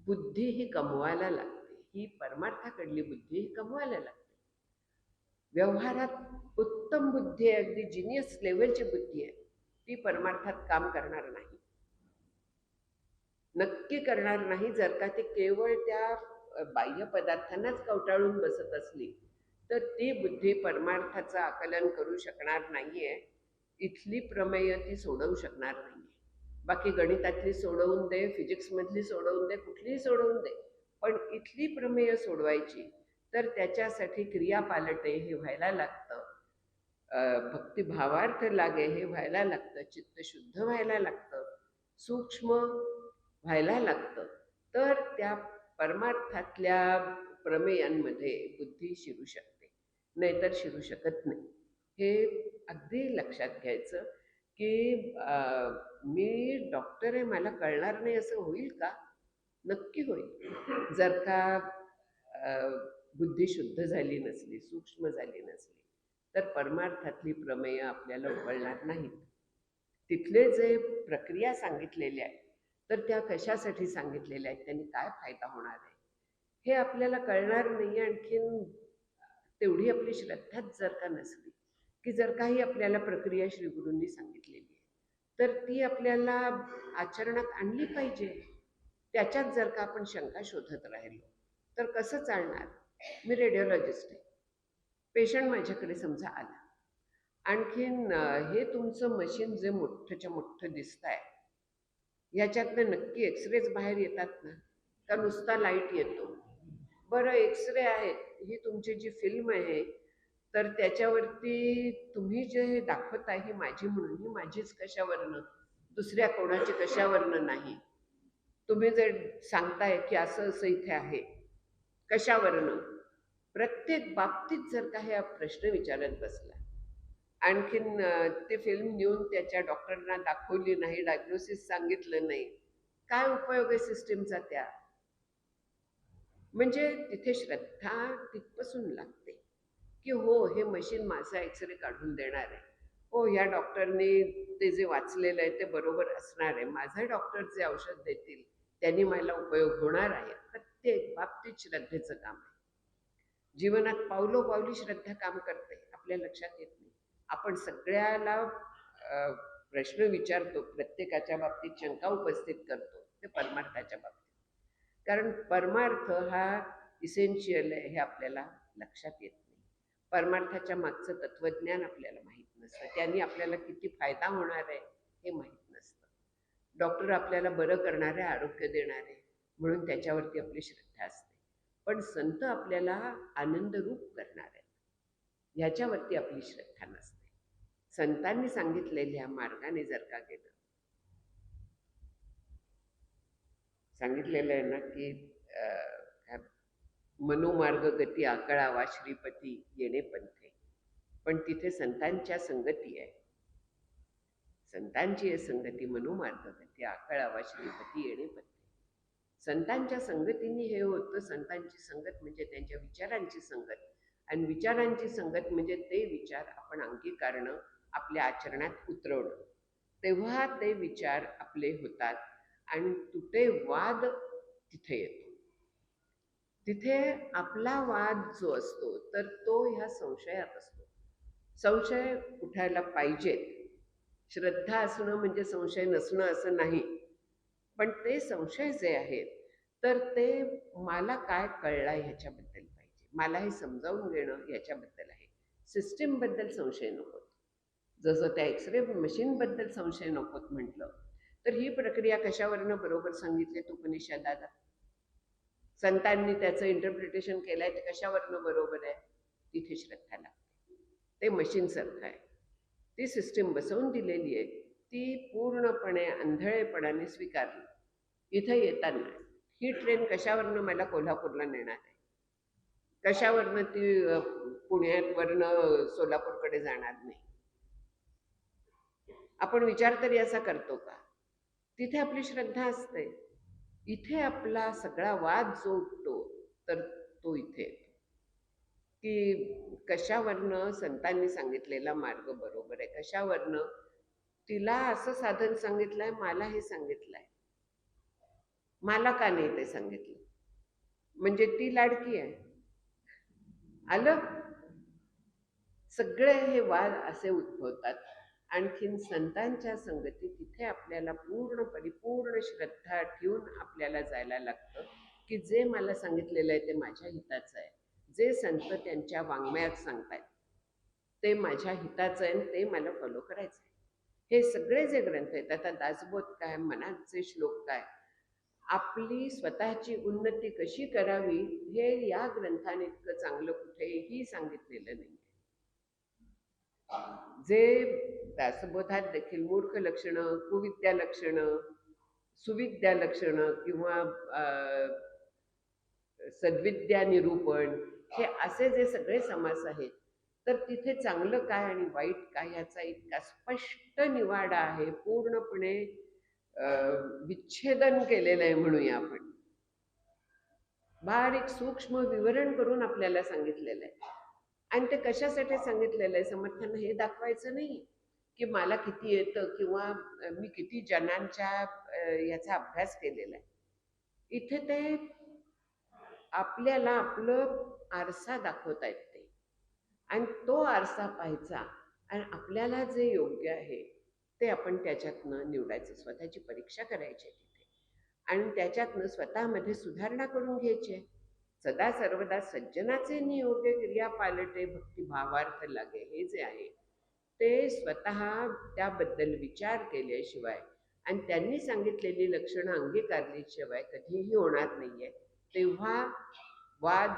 बुद्धी ही कमवायला लागते. ही परमार्थाकडली बुद्धी ही कमवायला लागते. व्यवहारात उत्तम बुद्धी आहे, अगदी जिनियस लेवलची बुद्धी आहे, ती परमार्थात काम करणार नाही. नक्की करणार नाही. जर का ती केवळ त्या बाह्य पदार्थांनाच कवटाळून बसत असली तर ती बुद्धी परमार्थाचं आकलन करू शकणार नाहीये. इथली प्रमेय ती सोडवू शकणार नाहीये. बाकी गणितातली सोडवून दे, फिजिक्समधली सोडवून दे, कुठलीही सोडवून दे, पण इथली प्रमेय सोडवायची तर त्याच्यासाठी क्रिया पालटे हे व्हायला लागतं. भक्तिभावार्थ लागे हे व्हायला लागतं. चित्त शुद्ध व्हायला लागतं. सूक्ष्म व्हायला लागतं. तर त्या परमार्थातल्या प्रमेयांमध्ये बुद्धी शिरू शकते, नाहीतर शिरू शकत नाही. हे अगदी लक्षात घ्यायचं की मी डॉक्टर आहे, मला कळणार नाही असं होईल का? नक्की होईल. जर का बुद्धी शुद्ध झाली नसली, सूक्ष्म झाली नसली, तर परमार्थातली प्रमेय आपल्याला उकळणार नाहीत. तिथले जे प्रक्रिया सांगितलेल्या आहेत तर त्या कशासाठी सांगितलेल्या आहेत, त्यांनी काय फायदा होणार आहे हे आपल्याला कळणार नाही. आणखीन तेवढी आपली श्रद्धाच जर का नसली, की जर काही आपल्याला प्रक्रिया श्री गुरूंनी सांगितलेली आहे तर ती आपल्याला आचरणात आणली पाहिजे. त्याच्यात जर का आपण शंका शोधत राहिलो तर कसं चालणार? मी रेडिओलॉजिस्ट आहे. पेशंट माझ्याकडे समजा आला, आणखीन हे तुमचं मशीन जे मोठंच्या मोठं दिसत आहे, ह्याच्यातनं नक्की एक्सरेच बाहेर येतात ना, का नुसता लाईट येतो? बरं, एक्सरे आहेत, ही तुमची जी फिल्म आहे तर त्याच्यावरती तुम्ही जे दाखवत आहे ही माझी म्हणून, ही माझीच कशावरनं, दुसऱ्या कोणाची कशावरनं नाही. तुम्ही जर सांगताय की असं असं इथे आहे, कशावरनं? प्रत्येक बाबतीत जर का हे प्रश्न विचारत बसला, आणखीन ते फिल्म नेऊन त्याच्या डॉक्टरांना दाखवली नाही, डायग्नोसिस सांगितलं नाही, काय उपयोग आहे सिस्टीमचा त्या? म्हणजे तिथे श्रद्धा तिथपासून लागते की हो, हे मशीन माझा एक्सरे काढून देणार आहे, हो या डॉक्टरने ते जे वाचलेलं आहे ते बरोबर असणार आहे, माझे डॉक्टर जे औषध देतील त्यांनी मला उपयोग होणार आहे. प्रत्येक बाबतीत श्रद्धेचं काम आहे. जीवनात पावलोपावली श्रद्धा काम करते, आपल्या लक्षात येत नाही. आपण सगळ्याला प्रश्न विचारतो, प्रत्येकाच्या बाबतीत शंका उपस्थित करतो, ते परमार्थाच्या बाबतीत. कारण परमार्थ हा इसेन्शियल आहे हे आपल्याला लक्षात येत नाही. परमार्थाच्या मागचं तत्वज्ञान आपल्याला माहीत नसतं. त्यांनी आपल्याला किती फायदा होणार आहे हे माहीत नसतं. डॉक्टर आपल्याला बरं करणारे, आरोग्य देणारे म्हणून त्याच्यावरती आपली श्रद्धा असते, पण संत आपल्याला आनंदरूप करणार आहे ह्याच्यावरती आपली श्रद्धा नसते. संतांनी सांगितलेल्या मार्गाने जर का गेलं, सांगितलेलं आहे ना की मनोमार्ग गती आकळावा श्रीपती येणे पंथे, पण तिथे संतांच्या संगती आहे. संतांची संगती मनोमार्ग गती आकळावा श्रीपती येणे पंथे. संतांच्या संगतीने हे होतं. संतांची संगत म्हणजे त्यांच्या विचारांची संगत, आणि विचारांची संगत म्हणजे ते विचार आपण अंगीकारणं, आपल्या आचरणात उतरवणं. तेव्हा ते विचार आपले होतात आणि तुटे वाद तिथे येतो. तिथे आपला वाद जो असतो तर तो ह्या संशयात असतो. संशय उठायला पाहिजेत. श्रद्धा असणं म्हणजे संशय नसणं असं नाही, पण ते संशय जे आहेत तर ते मला काय कळलंय ह्याच्याबद्दल पाहिजे, मला हे समजावून घेणं याच्याबद्दल आहे. सिस्टीमबद्दल संशय नकोत. जसं त्या एक्सरे मशीनबद्दल संशय नकोत म्हटलं, तर ही प्रक्रिया कशावरनं बरोबर सांगितली उपनिषदाला? संतांनी त्याचं इंटरप्रिटेशन केलंय ते कशावरनं बरोबर आहे? तिथे श्रद्धा लागते. ते मशीनसारखं आहे. ती सिस्टीम बसवून दिलेली आहे, ती पूर्णपणे आंधळेपणाने स्वीकारली. इथं येताना ही ट्रेन कशावरनं मला कोल्हापूरला नेणार आहे, कशावरनं ती पुण्यावरनं सोलापूरकडे जाणार नाही. आपण विचार तरी असा करतो का? तिथे आपली श्रद्धा असते. इथे आपला सगळा वाद जो उठतो तर तो इथे येतो की कशावरनं संतांनी सांगितलेला मार्ग बरोबर आहे, कशावरनं तिला असं साधन सांगितलंय, मला हे सांगितलंय, मला का नाही ते सांगितलं? म्हणजे ती लाडकी आहे. आलं? सगळे हे वाद असे उद्भवतात. आणखीन संतांच्या संगतीत तिथे आपल्याला पूर्ण परिपूर्ण श्रद्धा ठेवून आपल्याला जायला लागतं की जे मला सांगितलेलं आहे ते माझ्या हिताचं आहे, जे संत त्यांच्या वाङ्मयात सांगतायत ते माझ्या हिताचं आहे, ते मला फॉलो करायचं आहे. हे सगळे जे ग्रंथ आहेत, आता दासबोध काय, मनाचे श्लोक काय, आपली स्वतःची उन्नती कशी करावी हे या ग्रंथाने इतकं चांगलं कुठेही सांगितलेलं नाही. जे दासबोधात देखील मूर्ख लक्षणं, कुविद्या लक्षणं, सुविद्या लक्षणं किंवा सद्विद्या निरूपण, हे असे जे सगळे समास आहेत, तर तिथे चांगलं काय आणि वाईट काय याचा इतका स्पष्ट निवाडा आहे, पूर्णपणे विच्छेदन केलेलं आहे म्हणूया आपण. बारीक सूक्ष्म विवरण करून आपल्याला सांगितलेलं आहे. आणि ते कशासाठी सांगितलेलं आहे? समर्थांना हे दाखवायचं नाही की मला किती येतं किंवा मी किती जनांच्या याचा अभ्यास केलेला आहे. इथे ते आपल्याला आपलं आरसा दाखवता येते आणि तो आरसा पाहायचा आणि आपल्याला जे योग्य आहे ते आपण त्याच्यातनं निवडायचं, स्वतःची परीक्षा करायची तिथे आणि त्याच्यातनं स्वतःमध्ये सुधारणा करून घ्यायची. सदा सर्वदा सज्जनाचे नियोगे क्रिया पालटे भक्ती भावार्थ लागे, हे जे आहे ते स्वतः त्याबद्दल विचार केल्याशिवाय आणि त्यांनी सांगितलेली लक्षणं अंगीकारल्याशिवाय कधीही होणार नाहीये. तेव्हा वाद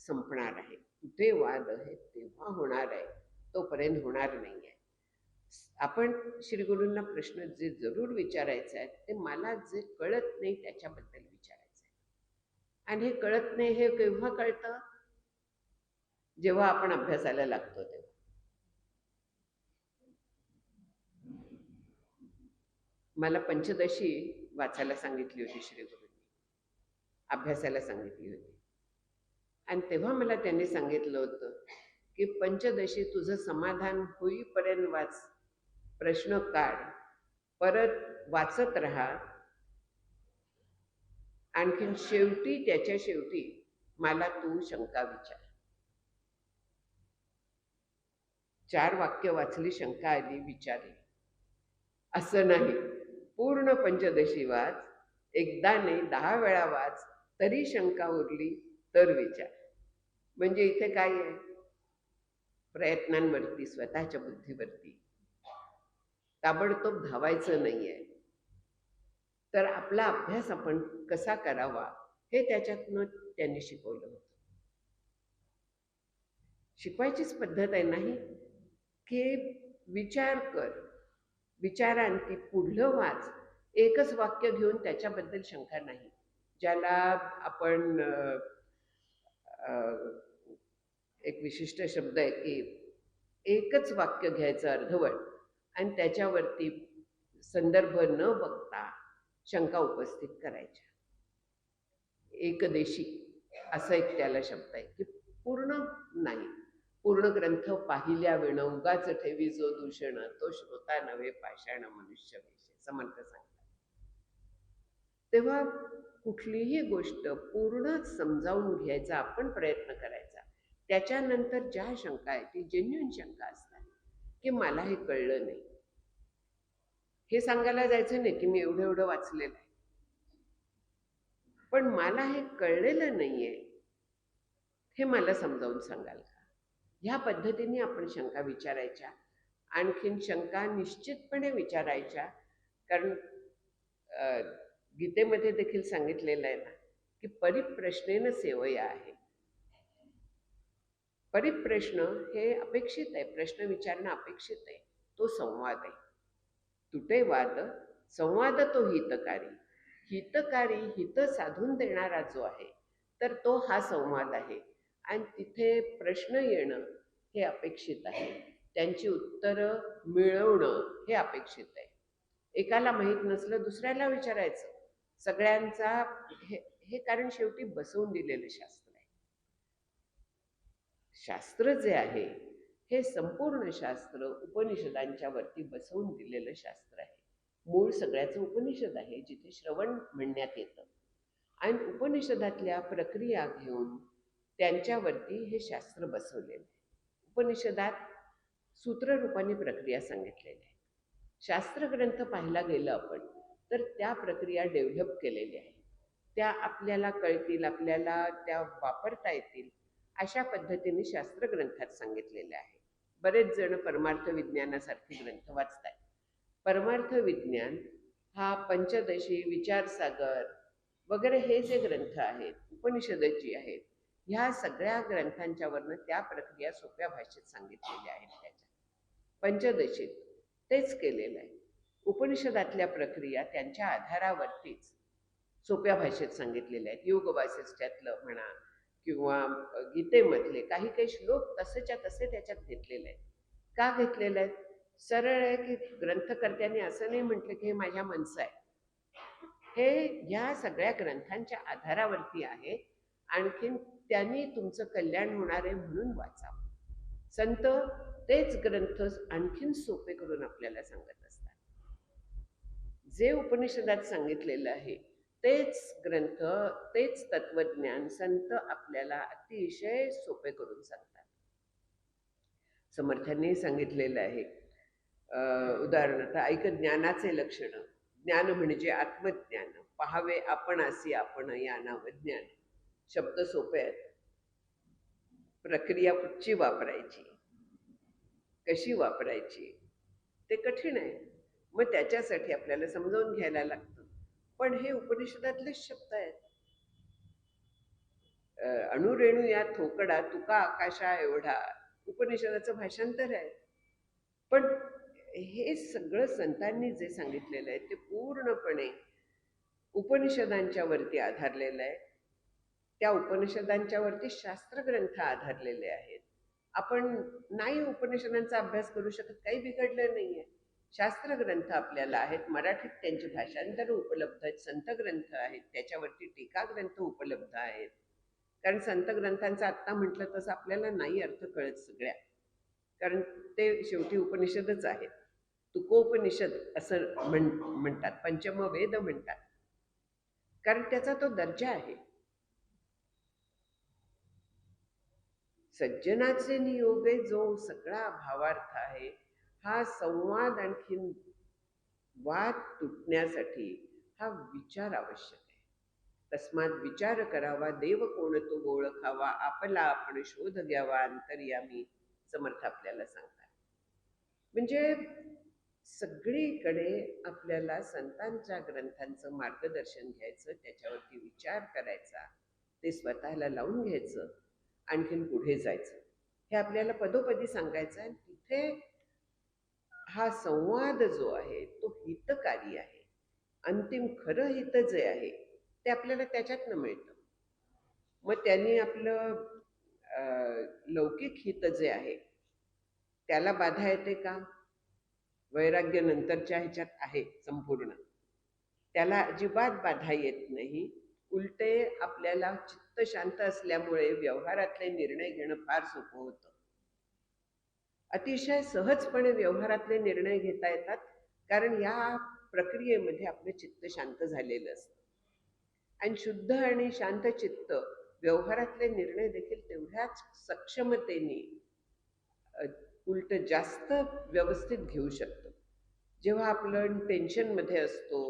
संपणार आहे. कुठे वाद आहे तेव्हा होणार आहे, तोपर्यंत होणार नाहीये. आपण श्री गुरूंना प्रश्न जे जरूर विचारायचे आहेत ते मला जे कळत नाही त्याच्याबद्दल विचारायचं आहे. आणि हे कळत नाही हे केव्हा कळतं? जेव्हा आपण अभ्यासाला लागतो तेव्हा. मला पंचदशी वाचायला सांगितली होती श्री गुरूंनी, अभ्यासाला सांगितली होती. आणि तेव्हा मला त्यांनी सांगितलं होतं की पंचदशी तुझं समाधान होईपर्यंत वाच, प्रश्न काढ, परत वाचत राहा, आणखीन शेवटी त्याच्या शेवटी मला तू शंका विचार. 4 वाक्य वाचली, शंका आली, विचारली. असं नाही, पूर्ण पंचदशी वाच, एकदा नाही 10 वेळा वाच, तरी शंका उरली तर विचार. म्हणजे इथे काय आहे? प्रयत्नांवरती, स्वतःच्या बुद्धीवरती ताबडतोब धावायचं नाहीये. तर आपला अभ्यास आपण कसा करावा हे त्याच्यातनं त्यांनी शिकवलं होतं. शिकवायचीच पद्धत आहे नाही की विचार कर, विचारांती पुढलं वाच, एकच वाक्य घेऊन त्याच्याबद्दल शंका नाही. ज्याला आपण एक विशिष्ट शब्द आहे की एकच वाक्य घ्यायचं अर्धवट आणि त्याच्यावरती संदर्भ न बघता शंका उपस्थित करायच्या. एकदेशी असं एक त्याला शब्द आहे की पूर्ण नाही, पूर्ण ग्रंथ पाहिल्या विण उगाच ठेवी जो दूषण, तो श्रोता नव्हे पाषाण मनुष्य वेश, समर्थ सांगतात. तेव्हा कुठलीही गोष्ट पूर्ण समजावून घ्यायचा आपण प्रयत्न करायचा. त्याच्यानंतर ज्या शंका आहेत ती जेन्युइन शंका असतात की मला हे कळलं नाही, हे सांगायला जायचं नाही की मी एवढं एवढं वाचलेलं आहे, पण मला हे कळलेलं नाहीये, हे मला समजावून सांगाल का? ह्या पद्धतीने आपण शंका विचारायच्या. आणखीन शंका निश्चितपणे विचारायच्या, कारण गीतेमध्ये देखील सांगितलेलं आहे ना की परिप्रश्नेन सेवया आहे. परिप्रश्न हे अपेक्षित आहे, प्रश्न विचारणं अपेक्षित आहे. तो संवाद आहे. तुटे वाद संवाद तो हितकारी. हितकारी हित साधून देणारा जो आहे तर तो हा संवाद आहे. आणि तिथे प्रश्न येणं हे अपेक्षित आहे, त्यांची उत्तरं मिळवणं हे अपेक्षित आहे. एकाला माहीत नसलं दुसऱ्याला विचारायचं. सगळ्यांचा हे हे कारण शेवटी बसवून दिलेलं शास्त्र आहे. शास्त्र जे आहे हे संपूर्ण शास्त्र उपनिषदांच्या वरती बसवून दिलेलं शास्त्र आहे. मूळ सगळ्याचं उपनिषद आहे, जिथे श्रवण म्हणण्यात येतं आणि उपनिषदातल्या प्रक्रिया घेऊन त्यांच्यावरती हे शास्त्र बसवलेलं आहे. उपनिषदात सूत्ररूपाने प्रक्रिया सांगितलेल्या आहेत. शास्त्रग्रंथ पाहायला गेलं आपण तर त्या प्रक्रिया डेव्हलप केलेल्या आहेत. त्या आपल्याला कळतील, आपल्याला त्या वापरता येतील अशा पद्धतीने शास्त्रग्रंथात सांगितलेल्या आहे. बरेच जण परमार्थ विज्ञानासारखे ग्रंथ वाचतात. परमार्थ विज्ञान हा पंचदशी, विचारसागर वगैरे हे जे ग्रंथ आहेत, उपनिषद जी आहेत, ह्या सगळ्या ग्रंथांच्या वरनं त्या प्रक्रिया सोप्या भाषेत सांगितलेल्या आहेत. त्याच्या पंचदशीत तेच केलेलं आहे. उपनिषदातल्या प्रक्रिया त्यांच्या आधारावरतीच सोप्या भाषेत सांगितलेल्या आहेत. योग वासिष्ठ्यातलं म्हणा किंवा गीतेमधले काही काही श्लोक तसेच्या तसे त्याच्यात घेतलेले आहेत. का घेतलेले आहेत? सरळ आहे की ग्रंथकर्त्यांनी असं नाही म्हटलं की हे माझ्या मनचं आहे. हे ह्या सगळ्या ग्रंथांच्या आधारावरती आहे. आणखीन त्यांनी तुमचं कल्याण होणार आहे म्हणून वाचावं. संत तेच ग्रंथ आणखीन सोपे करून आपल्याला सांगत असतात. जे उपनिषदात सांगितलेलं आहे तेच ग्रंथ, तेच तत्वज्ञान संत आपल्याला अतिशय सोपे करून सांगतात. समर्थांनी सांगितलेलं आहे, उदाहरणार्थ ऐक ज्ञानाचे लक्षण. ज्ञान म्हणजे आत्मज्ञान. पहावे आपणासी आपण या नाव ज्ञान. शब्द सोपे आहेत, प्रक्रिया कुठची वापरायची, कशी वापरायची ते कठीण आहे. मग त्याच्यासाठी आपल्याला समजावून घ्यायला लागतं. पण हे उपनिषदातलेच शब्द आहेत. अणुरेणू या थोकडा तुका आकाशा एवढा उपनिषदाचं भाषांतर आहे. पण हे सगळं संतांनी जे सांगितलेलं आहे ते पूर्णपणे उपनिषदांच्या वरती आधारलेलं आहे. त्या उपनिषदांच्या वरती शास्त्रग्रंथ आधारलेले आहेत. आपण नाही उपनिषदांचा अभ्यास करू शकत, काही बिघडलं नाहीये. शास्त्रग्रंथ आपल्याला आहेत, मराठीत त्यांची भाषांतर उपलब्ध आहेत, संत ग्रंथ आहेत, त्याच्यावरती टीका ग्रंथ उपलब्ध आहेत. कारण संत ग्रंथांचा आत्ता म्हटलं तसं आपल्याला नाही अर्थ कळत सगळ्या, कारण ते शेवटी उपनिषदच आहेत. तुकोपनिषद असं म्हणतात, पंचम वेद म्हणतात, कारण त्याचा तो दर्जा आहे. सज्जनाचे नियोगे जो सगळा भावार्थ आहे, हा संवाद आणखीन वाद तुटण्यासाठी हा विचार आवश्यक आहे. तस्मात विचार करावा, देव कोण तो ओळखावा, आपला आपण शोध घ्यावा अंतर्यामी, समर्थ आपल्याला सांगतात. म्हणजे सगळीकडे आपल्याला संतांच्या ग्रंथांचं मार्गदर्शन घ्यायचं, त्याच्यावरती विचार करायचा, ते स्वतःला लावून घ्यायचं, आणखीन पुढे जायचं. हे आपल्याला पदोपदी सांगायचं आहे. तिथे हा संवाद जो आहे तो हितकारी आहे. अंतिम खरं हित जे आहे ते आपल्याला त्याच्यातनं मिळतं. मग त्यांनी आपलं लौकिक हित जे आहे त्याला बाधा येते का? वैराग्य नंतरच्या ह्याच्यात आहे संपूर्ण, त्याला अजिबात बाधा येत नाही. उलटे आपल्याला चित्त शांत असल्यामुळे व्यवहारातले निर्णय घेणं फार सोपं होतं. अतिशय सहजपणे व्यवहारातले निर्णय घेता येतात, कारण या प्रक्रियेमध्ये आपलं चित्त शांत झालेलं असतं. आणि शुद्ध आणि शांत चित्त व्यवहारातले निर्णय देखील तेवढ्याच सक्षमतेने उलट जास्त व्यवस्थित घेऊ शकतो. जेव्हा आपलं टेन्शनमध्ये असतो,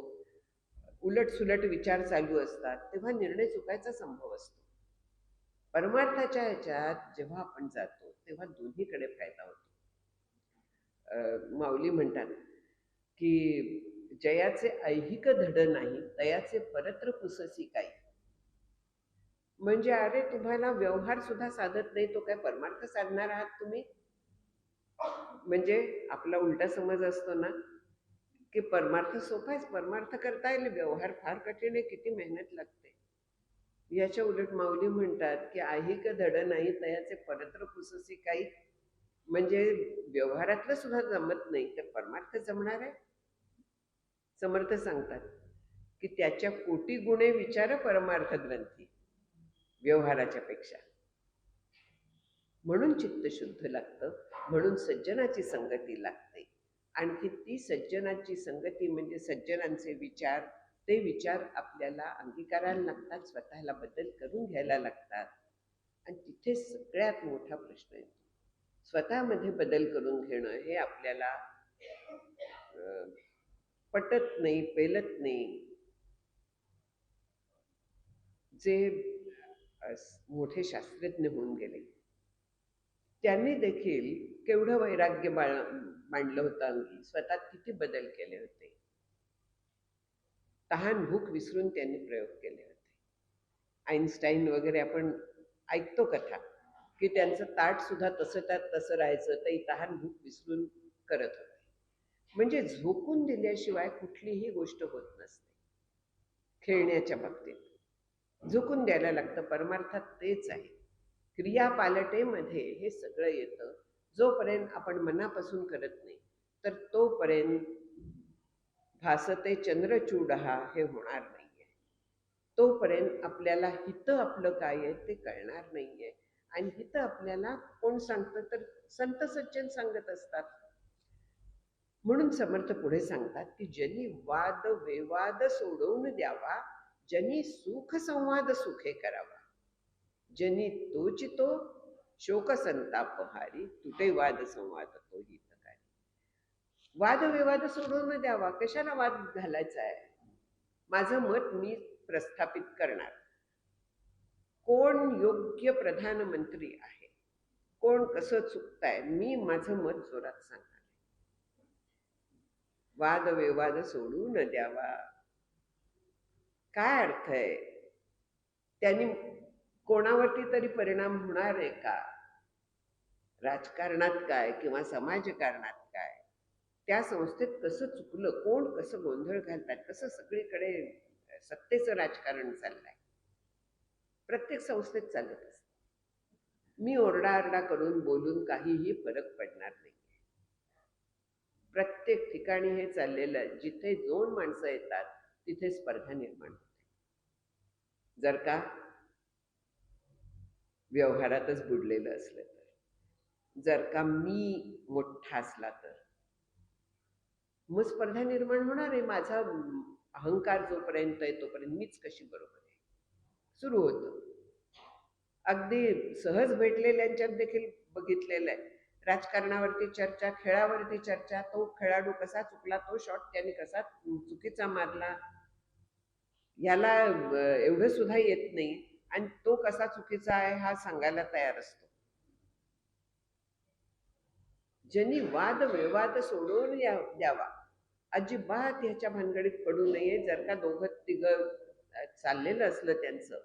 उलट विचार चालू असतात, तेव्हा निर्णय चुकायचा संभव असतो. परमार्थाच्या ह्याच्यात जेव्हा आपण जातो तेव्हा दोन्हीकडे फायदा होतो. माऊली म्हणतात की जयाचे ऐहिक धड नाही, तयाचे परत्र पुससी काही. म्हणजे अरे तुम्हाला व्यवहार सुद्धा साधत नाही, तो काय परमार्थ साधणार आहात तुम्ही? म्हणजे आपला उलटा समज असतो ना की परमार्थ सोपा आहे, परमार्थ करता येईल, व्यवहार फार कठीण आहे, किती मेहनत लागते. याच्या उलट माऊली म्हणतात की ऐहिक धड नाही तयाचे परत्र पुससी काही. म्हणजे व्यवहारातलं सुद्धा जमत नाही तर परमार्थ जमणार आहे. समर्थ सांगतात की त्याच्या कोटी गुणे विचार परमार्थ ग्रंथी व्यवहाराच्या पेक्षा. म्हणून चित्त शुद्ध लागतं, म्हणून सज्जनाची संगती लागते. आणखी ती सज्जनाची संगती म्हणजे सज्जनांचे विचार, ते विचार आपल्याला अंगीकारायला लागतात, स्वतःला बदल करून घ्यायला लागतात. आणि तिथे सगळ्यात मोठा प्रश्न येतो. स्वतःमध्ये बदल करून घेणं हे आपल्याला पटत नाही, पेलत नाही. जे मोठे शास्त्रज्ञ होऊन गेले त्यांनी देखील केवढं वैराग्य मांडलं होतं अंगी, स्वतः किती बदल केले होते. तहान भूक विसरून त्यांनी प्रयोग केले होते. आईन्स्टाईन वगैरे आपण ऐकतो कथा की त्यांचं ताट सुद्धा तसं राहायचं, ते तहान भूक विसरून करत होते. म्हणजे झोकून दिल्याशिवाय कुठलीही गोष्ट होत नसते. खेळण्याच्या बाबतीत झोकून द्यायला लागतं, परमार्थात तेच आहे. क्रियापालटेमध्ये हे सगळं येतं. जोपर्यंत आपण मनापासून करत नाही तर तोपर्यंत भासते चंद्रचूडहा हे होणार नाहीये. तोपर्यंत आपल्याला हित आपलं काय आहे ते कळणार नाहीये. आणि हित आपल्याला कोण सांगतं तर संत सज्जन सांगत असतात. म्हणून समर्थ पुढे सांगतात की जनी वाद विवाद सोडवून द्यावा, जनी सुख संवाद सुखे करावा, जनी तोचितो शोक संताप हारी, तुटे वाद संवाद तो हितकारी. वाद विवाद सोडवून द्यावा, कशाला वाद घालायचा आहे? माझं मत मी प्रस्थापित करणार. कोण योग्य प्रधानमंत्री आहे, कोण कसं चुकताय, मी माझं मत जोरात सांगणार. वाद विवाद सोडून द्यावा. काय अर्थ आहे? त्यांनी कोणावरती तरी परिणाम होणार आहे का? राजकारणात काय किंवा समाजकारणात काय, त्या संस्थेत कसं चुकलं, कोण कसं गोंधळ घालतात, कसं सगळीकडे सत्तेचं राजकारण चाललंय, प्रत्येक संस्थेत चालत असतं. मी ओरडाआरडा करून बोलून काहीही फरक पडणार नाही. प्रत्येक ठिकाणी हे चाललेलं आहे. जिथे 2 माणसं येतात तिथे स्पर्धा निर्माण होते. जर का व्यवहारातच बुडलेलं असलं तर, जर का मी मोठा असला तर मग स्पर्धा निर्माण होणार आहे. माझा अहंकार जोपर्यंत आहे तोपर्यंत मीच कशी बरोबर आहे सुरू होतं. अगदी सहज भेटलेल्यांच्यात देखील बघितलेलं आहे. राजकारणावरती चर्चा, खेळावरती चर्चा, तो खेळाडू कसा चुकला, तो शॉट त्याने कसा चुकीचा मारला, याला एवढं सुद्धा येत नाही आणि तो कसा चुकीचा आहे हा सांगायला तयार असतो. ज्यांनी वाद विवाद सोडवून द्यावा, अजिबात ह्याच्या भानगडीत पडू नये. जर का दोघं तिघं चाललेलं असलं त्यांचं,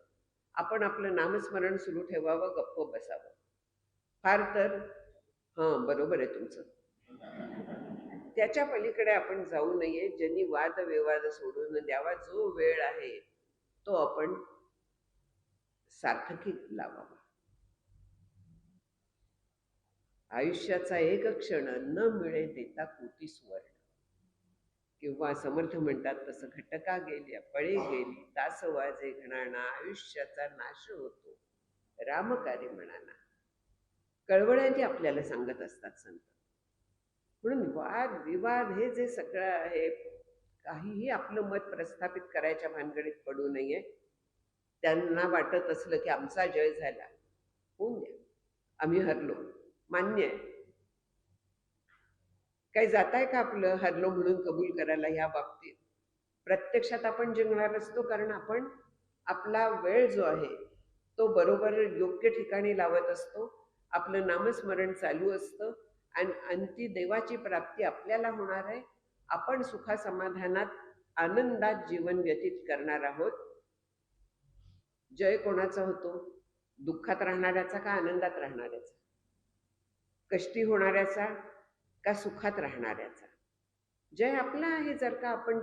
आपण आपलं नामस्मरण सुरू ठेवावं, गप्प बसावं. फार तर हां बरोबर आहे तुमचं, त्याच्या पलीकडे आपण जाऊ नये. ज्यांनी वाद विवाद सोडून द्यावा. जो वेळ आहे तो आपण सार्थकीत लावावा. आयुष्याचा एक क्षण न मिळे देता कोटी सुवर्ण, किंवा समर्थ म्हणतात तसं घटका गेल्या पळे गेली तास वाजे घणाना, आयुष्याचा नाश होतो रामकार्य म्हणाना. कळवळ्याने आपल्याला सांगत असतात संत. म्हणून वाद विवाद हे जे सगळं आहे, काहीही आपलं मत प्रस्थापित करायच्या भानगडीत पडू नये. त्यांना वाटत असलं की आमचा जय झाला, होऊन द्या, आम्ही हरलो, मान्य आहे. काही जात आहे का आपलं हरलो म्हणून कबूल करायला? ह्या बाबतीत प्रत्यक्षात आपण जिंकणार असतो, कारण आपण आपला वेळ जो आहे तो बरोबर योग्य ठिकाणी लावत असतो. आपलं नामस्मरण चालू असतं आणि अंती देवाची प्राप्ती आपल्याला होणार आहे. आपण सुखासमाधानात आनंदात जीवन व्यतीत करणार आहोत. जय कोणाचा होतो? दुःखात राहणाऱ्याचा का आनंदात राहणाऱ्याचा? कष्टी होणाऱ्याचा का सुखात राहणाऱ्याचा? जय आपला आहे. जर का आपण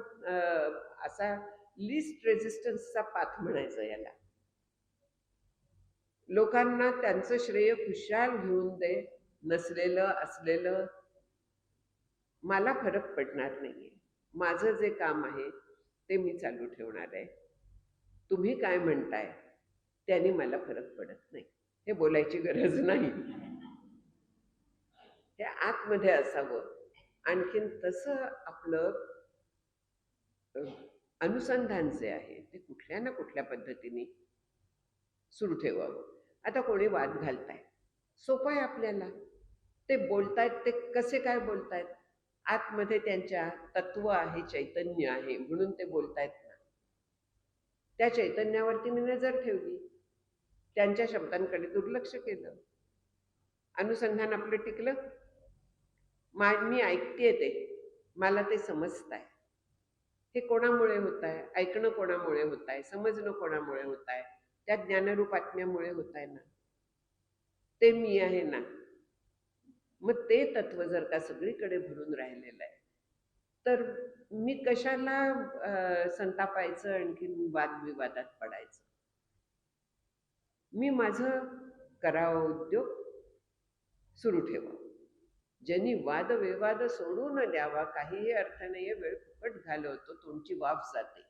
असा लिस्ट रेझिस्टन्सचा पाथ म्हणायचं याला. लोकांना त्यांचं श्रेय खुशाल घेऊन दे, नसलेलं असलेलं मला फरक पडणार नाहीये. माझं जे काम आहे ते मी चालू ठेवणार आहे. तुम्ही काय म्हणताय त्याने मला फरक पडत नाही. हे बोलायची गरज नाही. हे आतमध्ये असावं. आणखीन तसं आपलं अनुसंधान जे आहे ते कुठल्या ना कुठल्या पद्धतीने सुरू ठेवावं. आता कोणी वाद घालताय, सोपं आहे आपल्याला. ते बोलतायत ते कसे काय बोलतायत? आतमध्ये त्यांच्या तत्व आहे, चैतन्य आहे म्हणून ते बोलतायत ना. त्या चैतन्यावरती मी नजर ठेवली, त्यांच्या शब्दांकडे दुर्लक्ष केलं, अनुसंधान आपलं टिकलं. मी ऐकतेय ते, मला ते समजतंय. हे कोणामुळे होत आहे? ऐकणं कोणामुळे होत आहे? समजणं कोणामुळे होत आहे? त्या ज्ञानरूप आत्म्यामुळे होत आहे ना. ते मी आहे ना. मग ते तत्व जर का सगळीकडे भरून राहिलेलं आहे, तर मी कशाला संतापायचं, आणखीन वादविवादात पडायचं? मी माझं करावं उद्योग सुरू ठेवावं. ज्यांनी वादविवाद सोडून द्यावा, काहीही अर्थ नाहीये, वेळ फुकट घालवतो, तुमची वाफ जाते.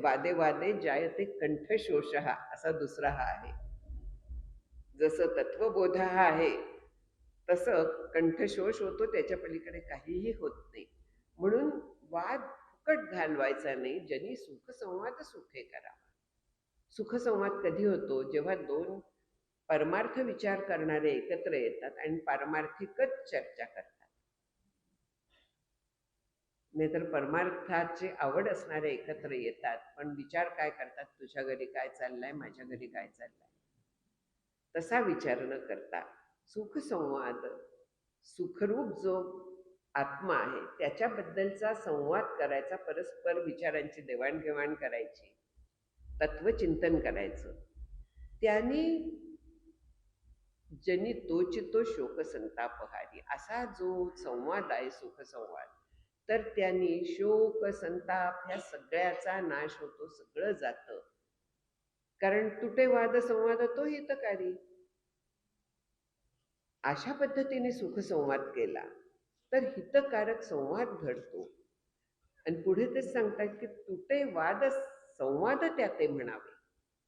वादे वादे जायते कंठशोष असा दुसरा हा आहे. जसं तत्वबोध हा आहे तसं कंठशोष होतो, त्याच्या पलीकडे काहीही होत नाही. म्हणून वाद फुकट घालवायचा नाही. ज्यांनी सुखसंवाद सुखे करावा. सुखसंवाद कधी होतो? जेव्हा दोन परमार्थ विचार करणारे एकत्र येतात आणि पारमार्थिकच चर्चा करतात. नाहीतर परमार्थाची आवड असणारे एकत्र येतात, पण विचार काय करतात? तुझ्या घरी काय चाललंय, माझ्या घरी काय चाललंय, तसा विचार न करता सुखसंवाद, सुखरूप जो आत्मा आहे त्याच्याबद्दलचा संवाद करायचा, परस्पर विचारांची देवाणघेवाण करायची, तत्वचिंतन करायचं. त्याने जनी तोचितो शोक संतापहारी असा जो संवाद आहे, सुखसंवाद, तर त्यांनी शोक संताप ह्या सगळ्याचा नाश होतो, सगळं जातं. कारण तुटे वाद संवाद तो हितकारी. अशा पद्धतीने सुखसंवाद केला तर हितकारक संवाद घडतो. आणि पुढे तेच सांगतात की तुटे वाद संवाद त्या ते म्हणावे.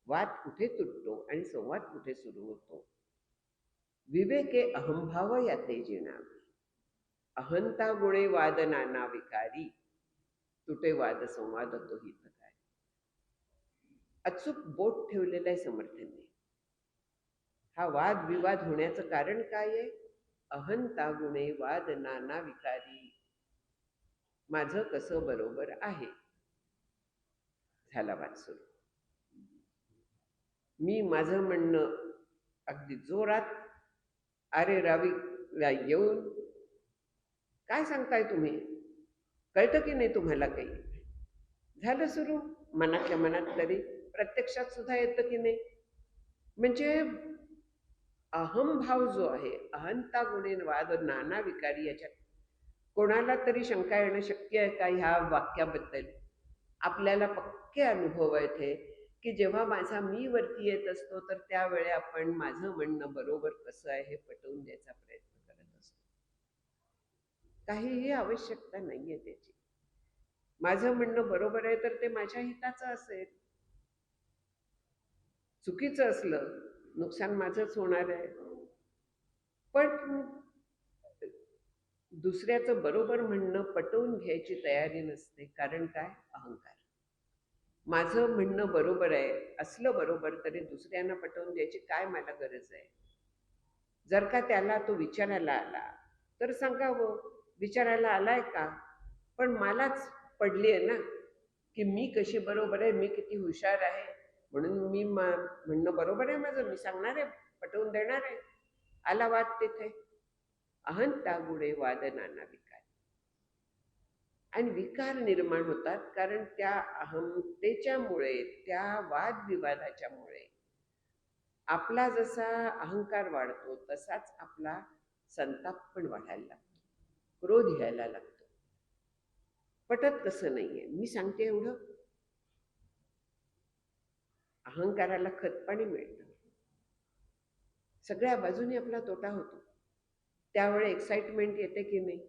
वाद कुठे तुटतो आणि संवाद कुठे सुरू होतो? विवेके अहंभाव याते जिणावे, अहंता गुणे वाद नाना विकारी, तुटे वाद संवाद तो हितकारी. अचूक बोट ठेवलेला आहे समर्थांनी. हा वाद विवाद होण्याचं कारण काय आहे? अहंता गुणे वाद नाना विकारी. माझं कसं बरोबर आहे, झाला वाद सुरू. मी माझं म्हणणं अगदी जोरात अरे रावीला येऊन, काय सांगताय तुम्ही, कळतं की नाही तुम्हाला काही? झालं सुरू मनातल्या मनात, तरी प्रत्यक्षात सुद्धा येतं की नाही? म्हणजे अहंभाव जो आहे, अहंता गुणे वाद नाना विकारी, याच्यात कोणाला तरी शंका येणं शक्य आहे का ह्या वाक्याबद्दल? आपल्याला पक्के अनुभव आहेत हे, की जेव्हा माझा मी वरती येत असतो तर त्यावेळी आपण माझं म्हणणं बरोबर कसं आहे हे पटवून द्यायचा प्रयत्न करत असतो. काहीही आवश्यकता नाहीये त्याची. माझं म्हणणं बरोबर आहे तर ते माझ्या हिताचं असेल. चुकीचं असलं, नुकसान माझंच होणार आहे. पण दुसऱ्याचं बरोबर म्हणणं पटवून घ्यायची तयारी नसते. कारण काय? अहंकार. माझं म्हणणं बरोबर आहे असलं बरोबर तरी दुसऱ्यांना पटवून द्यायची काय मला गरज आहे? जर का त्याला तो विचारायला आला तर सांगावं, विचारायला आलाय का? पण मलाच पडली आहे ना की मी कशी बरोबर आहे, मी किती हुशार आहे, म्हणून मी म्हणणं बरोबर आहे माझं, मी सांगणार आहे, पटवून देणार आहे. आला वाद तिथे. अहंता गुणे वाद नाना विकार. आणि विकार निर्माण होतात कारण त्या अहंतेच्यामुळे, त्या वादविवादाच्यामुळे आपला जसा अहंकार वाढतो तसाच आपला संताप पण वाढायला लागतो. क्रोध यायला लागतो. पटत तसं नाहीये. मी सांगते एवढं, अहंकाराला खतपाणी मिळतं. सगळ्या बाजूने आपला तोटा होतो. त्यावेळी एक्साइटमेंट येते की नाही?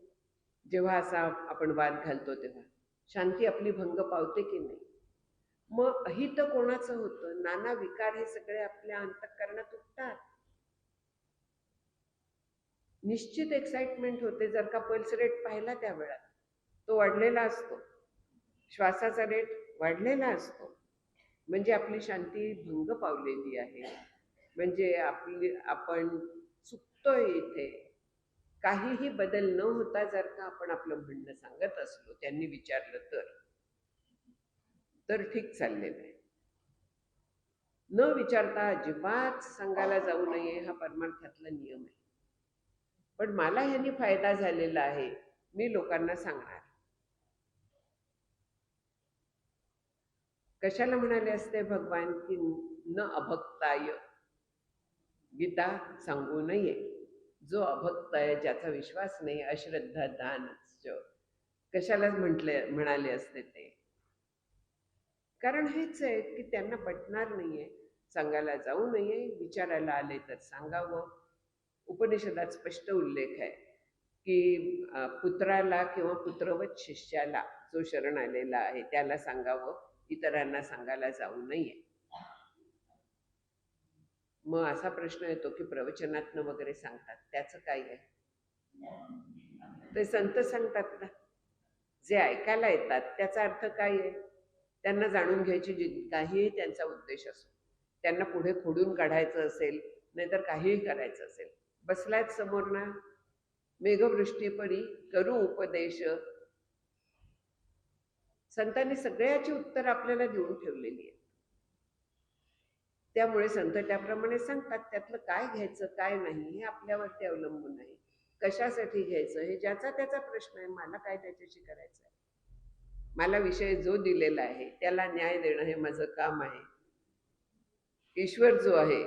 जेव्हा असा आपण वाद घालतो तेव्हा शांती आपली भंग पावते की नाही? मग अहित कोणाचं होतं? नाना विकार हे सगळे आपल्या अंतःकरणात उठतात. निश्चित एक्साइटमेंट होते. जर का पल्स रेट पाहिला त्या वेळात, तो वाढलेला असतो, श्वासाचा रेट वाढलेला असतो, म्हणजे आपली शांती भंग पावलेली आहे. म्हणजे आपण चुकतोय इथे. काहीही बदल न होता जर का आपण आपलं म्हणणं सांगत असलो, त्यांनी विचारलं तर ठीक चाललेलं आहे. न विचारता अजिबात सांगायला जाऊ नये, हा परमार्थातला नियम आहे. पण मला ह्यानी फायदा झालेला आहे, मी लोकांना सांगणार. कशाला म्हणाले असते भगवान की न अभक्ताय, गीता सांगू नये. जो अभक्त आहे, ज्याचा विश्वास नाही, अश्रद्धा दानच. कशाला म्हणाले असते ते? कारण हेच आहे की त्यांना पटणार नाहीये. सांगायला जाऊ नये, विचारायला आले तर सांगावं. उपनिषदात स्पष्ट उल्लेख आहे की पुत्राला किंवा पुत्रवत शिष्याला जो शरण आलेला आहे त्याला सांगावं, इतरांना सांगायला जाऊ नये. मग असा प्रश्न येतो की प्रवचनातनं वगैरे सांगतात, त्याचं काय आहे? ते संत सांगतात ना, जे ऐकायला येतात त्याचा अर्थ काय आहे? त्यांना जाणून घ्यायची काहीही त्यांचा उद्देश असो, त्यांना पुढे खोडून काढायचं असेल, नाहीतर काहीही करायचं असेल, बसलायत समोर ना, मेघवृष्टीपरी करू उपदेश. संतांनी सगळ्याची उत्तर आपल्याला देऊन ठेवलेली आहे. त्यामुळे संत त्याप्रमाणे सांगतात. त्यातलं काय घ्यायचं काय नाही हे आपल्यावरती अवलंबून आहे. कशासाठी घ्यायचं हे ज्याचा त्याचा प्रश्न आहे. मला काय त्याच्याशी करायचं आहे? मला विषय जो दिलेला आहे त्याला न्याय देणं हे माझं काम आहे. ईश्वर जो आहे,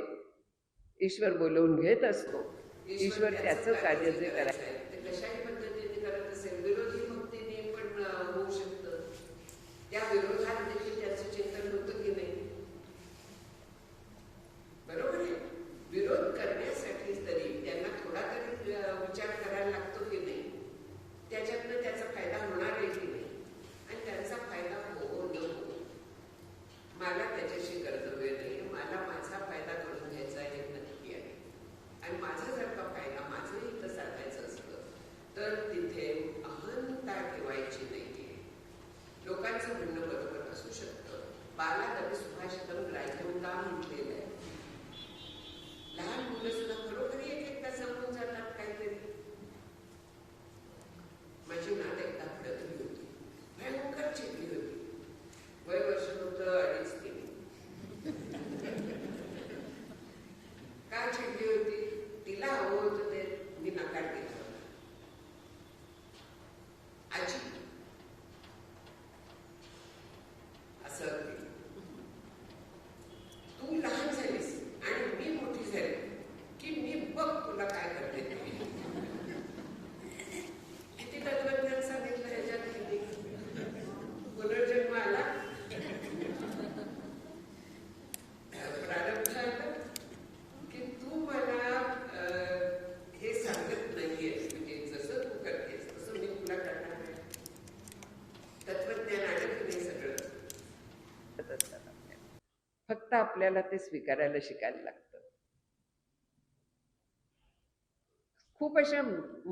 ईश्वर बोलवून घेत असतो. ईश्वर त्याचं कार्य जे करायचं ते कशाही पद्धतीने करत असेल, विरोधी भक्तीने पण होऊ शकतं. त्या विरोधात देखील त्याचं चिंतन होतं की नाही? बरोबर आहे. विरोध करण्यासाठी तरी त्यांना थोडा तरी विचार करायला लागतो की नाही? त्याच्यातनं त्याचा फायदा होणार आहे की नाही? आणि त्यांचा फायदा हो न हो, मला त्याच्याशी कर्तव्य नाही. मला माझा फायदा करून घ्यायचा हे नक्की आहे. आणि माझा जर का फायदा माझं हित साधायचं असतं तर तिथे अहंता ठेवायची नाहीये. लोकांचं म्हणणं बरोबर असू शकतं. बालादपि सुभाषितम ग्राह्यं का म्हटलेलं आहे. लहान मुलं सुद्धा खरोखरी एक एकदा सांगून जातात काहीतरी. माझी नात एकदा पडतली होती, भयंकर चिडली होती. वय वर्ष होतं 2.5-3. काय चिडली होती? तिला हवं होतं ते मी नकार दिला होता. आजी असं तू लहान झालीस आणि मी मोठी झाली की मी बघ तुला काय करते. किती तत्वज्ञान सांगितलं ह्याच्यात? किती पुनर्जन्म आला, प्रारब्ध आलं की तू मला हे सांगत नाहीयेस. म्हणजे जसं तू करतेस तसं मी तुला करणार आहे. तत्वज्ञान आलं की नाही सगळं? फक्त आपल्याला ते स्वीकारायला शिकायला लागतं. खूप अशा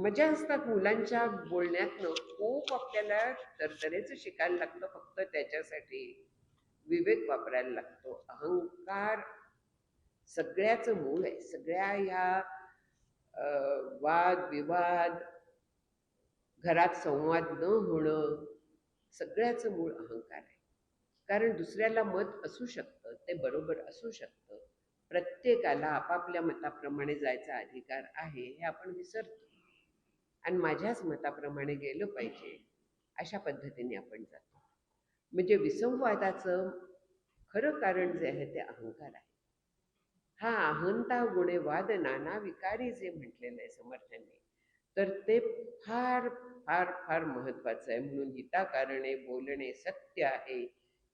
मजा असतात मुलांच्या बोलण्यातनं. खूप आपल्याला तरतरेचं शिकायला लागतं. फक्त त्याच्यासाठी विवेक वापरायला लागतो. अहंकार सगळ्याचं मूळ आहे. सगळ्या ह्या वाद विवाद, घरात संवाद न होणं, सगळ्याचं मूळ अहंकार आहे. कारण दुसऱ्याला मत असू शकतं, ते बरोबर असू शकतं. प्रत्येकाला आपापल्या मताप्रमाणे जायचा अधिकार आहे हे आपण विसरतो. आणि माझ्याच मताप्रमाणे गेलं पाहिजे अशा पद्धतीने आपण जातो. म्हणजे विसंवादाचं खरं कारण जे आहे ते अहंकार आहे. हा अहंता गुणे वाद नाना विकारी जे म्हटलेलं आहे समर्थांनी, तर ते फार फार फार महत्वाचं आहे. म्हणून हिताकारणे बोलणे सत्य आहे,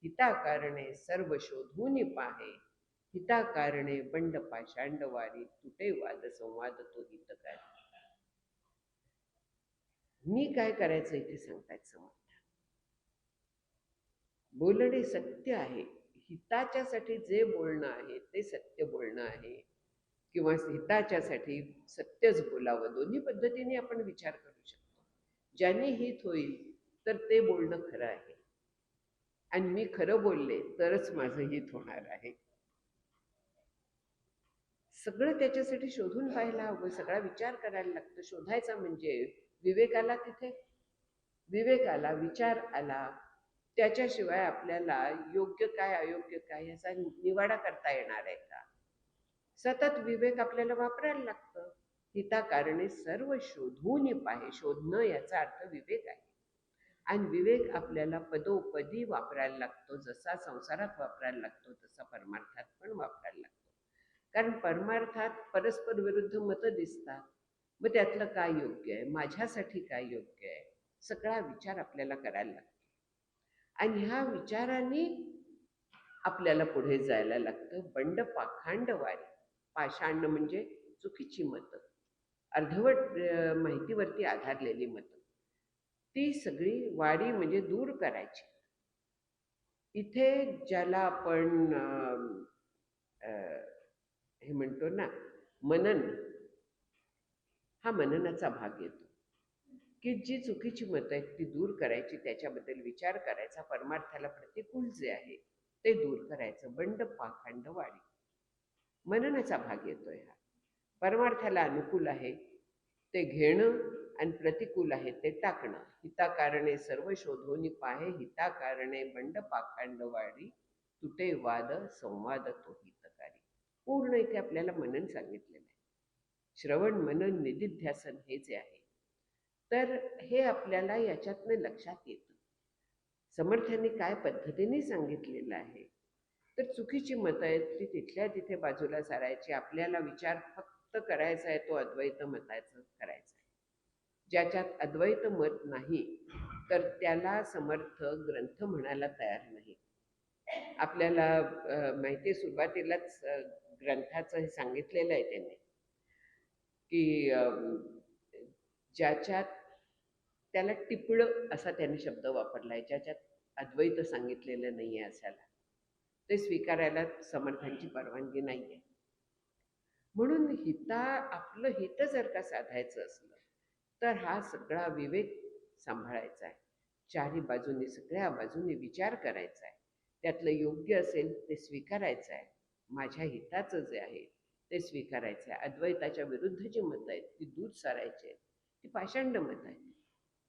हिताकारणे सर्व शोधून पाहे, हिताकारणे बंड पाषांड वारी, तुटे वाद संवाद तो हितकारी. मी काय करायचं इथे सांगतायत समर्थ. बोलणे सत्य आहे, हिताच्यासाठी जे बोलणं आहे ते सत्य बोलणं आहे, किंवा हिताच्यासाठी सत्यच बोलावं. दोन्ही पद्धतीने आपण विचार करू शकतो. ज्याने हित होईल तर ते बोलणं खरं आहे, आणि मी खरं बोलले तरच माझं हित होणार आहे. सगळं त्याच्यासाठी शोधून पाहायला हवं, सगळा विचार करायला लागतं. शोधायचा म्हणजे विवेक आला तिथे, विवेक आला, विचार आला, त्याच्याशिवाय आपल्याला योग्य काय अयोग्य काय याचा निवाडा करता येणार आहे का? सतत विवेक आपल्याला वापरायला लागतं. हिताकारणे सर्व शोधून पाहे, शोधणं याचा अर्थ विवेक आहे. आणि विवेक आपल्याला पदोपदी वापरायला लागतो. जसा संसारात वापरायला लागतो तसा परमार्थात पण वापरायला लागतो. कारण परमार्थात परस्पर विरुद्ध मतं दिसतात. मग त्यातलं काय योग्य आहे, माझ्यासाठी काय योग्य आहे, सगळा विचार आपल्याला करायला लागतो. आणि ह्या विचाराने आपल्याला पुढे जायला लागतं. बंड पाखांड वारी, पाषांड म्हणजे चुकीची मतं, अर्धवट माहितीवरती आधारलेली मतं, ती सगळी वारी म्हणजे दूर करायची. इथे ज्याला आपण हे म्हणतो ना मनन, हा मननाचा भाग येतो, की जी चुकीची मतं आहेत ती दूर करायची, त्याच्याबद्दल विचार करायचा, परमार्थाला प्रतिकूल जे आहे ते दूर करायचं. बंड पाखंड वारी मननाचा भाग येतोय हा. परमार्थाला अनुकूल आहे ते घेणं आणि प्रतिकूल आहे ते टाकणं. हिताकारणे सर्व शोधून पाहे, हिताकारणे बंड पाखंड वारी, तुटे वाद संवाद तो हितकारी. पूर्ण इथे आपल्याला मनन सांगितलेलं आहे. श्रवण मनन निदिध्यासन हे जे आहे, तर हे आपल्याला याच्यातनं लक्षात येतं. समर्थांनी काय पद्धतीने सांगितलेलं आहे, तर चुकीची मतं आहेत ती तिथल्या तिथे बाजूला सारायची. आपल्याला विचार फक्त करायचा आहे तो अद्वैत मताचं करायचा आहे. ज्याच्यात अद्वैत मत नाही तर त्याला समर्थ ग्रंथ म्हणायला तयार नाही. आपल्याला माहिती सुरुवातीलाच ग्रंथाचं हे सांगितलेलं आहे त्यांनी, की ज्याच्यात त्याला टिपळं असा त्यांनी शब्द वापरलाय, ज्याच्यात अद्वैत सांगितलेलं नाही आहे असायला, ते स्वीकारायला समर्थांची परवानगी नाही आहे. म्हणून आपलं हित जर का साधायचं असलं तर हा सगळा विवेक सांभाळायचा आहे. चारी बाजूने सगळ्या बाजूने विचार करायचा आहे. त्यातलं योग्य असेल ते स्वीकारायचं आहे. माझ्या हिताचं जे आहे ते स्वीकारायचं आहे. अद्वैताच्या विरुद्ध जी मतं आहेत ती दूर सारायची आहेत. ती पाषांड मतं आहेत,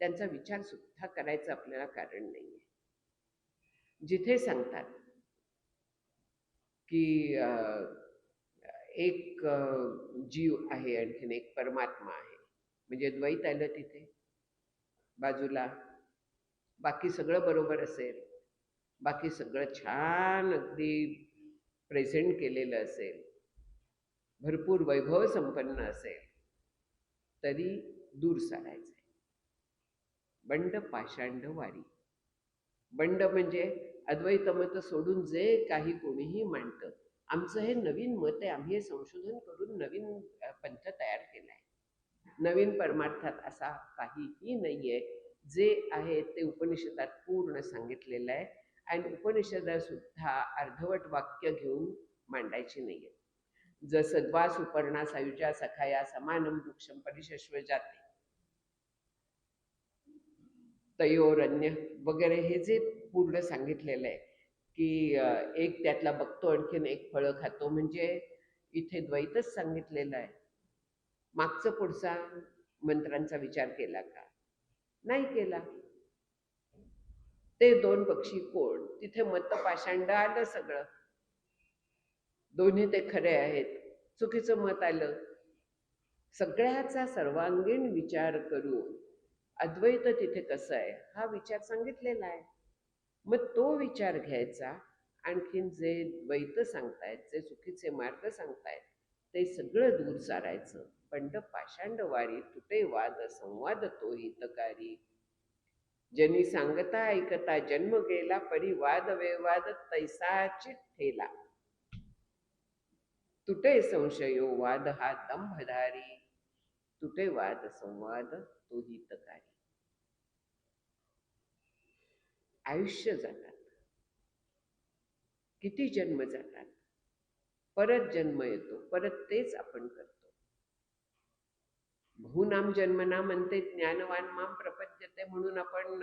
त्यांचा विचार सुद्धा करायचं आपल्याला कारण नाही आहे. जिथे सांगतात की एक जीव आहे, आणखीन एक परमात्मा आहे, म्हणजे द्वैत आलं तिथे बाजूला, बाकी सगळं बरोबर असेल, बाकी सगळं छान अगदी प्रेझेंट केलेलं असेल, भरपूर वैभव संपन्न असेल, तरी दूर सारायचं आहे. बंड पाषांड वारी. बंड म्हणजे अद्वैत मत सोडून जे काही कोणीही मांडतं, आमचं हे नवीन मत आहे, आम्ही हे संशोधन करून नवीन पंथ तयार केला आहे, नवीन परमार्थात असा काहीही नाही आहे. जे आहे ते उपनिषदात पूर्ण सांगितलेलं आहे. आणि उपनिषदात सुद्धा अर्धवट वाक्य घेऊन मांडायची नाही आहे. जसं द्वा सुपर्णा सायुजा सखाया समानम वृक्षम परिशश्व जाते, तयोरन्य वगैरे हे जे पूर्ण सांगितलेलं आहे, की एक त्यातला बघतो आणखीन एक फळं खातो, म्हणजे इथे द्वैतच सांगितलेलं आहे. मागचं पुढचा मंत्रांचा विचार केला का? नाही केला. ते दोन पक्षी कोण, तिथे मत पाषांड आलं सगळं. दोन्ही ते खरे आहेत, चुकीचं मत आलं. सगळ्याचा सर्वांगीण विचार करून अद्वैत तिथे कसं आहे हा विचार सांगितलेला आहे. मग तो विचार घ्यायचा, आणखीन जे द्वैत सांगतायत, जे चुकीचे मार्ग सांगतायत ते सगळं दूर सारायचं. पंड पाषांड वारी, तुटे वाद संवाद तो हितकारी. जनी सांगता ऐकता जन्म गेला, परी वाद व्यवाद तैसाची ठेला. तुटे संशयो वाद हा दंभधारी, तुटे वाद संवाद तो हितकारी. आयुष्य जातात, किती जन्म जातात, परत जन्म येतो, परत तेच आपण करतो. बहुनाम जन्मना म्हणते ज्ञानवान माम प्रपद्यते, म्हणून आपण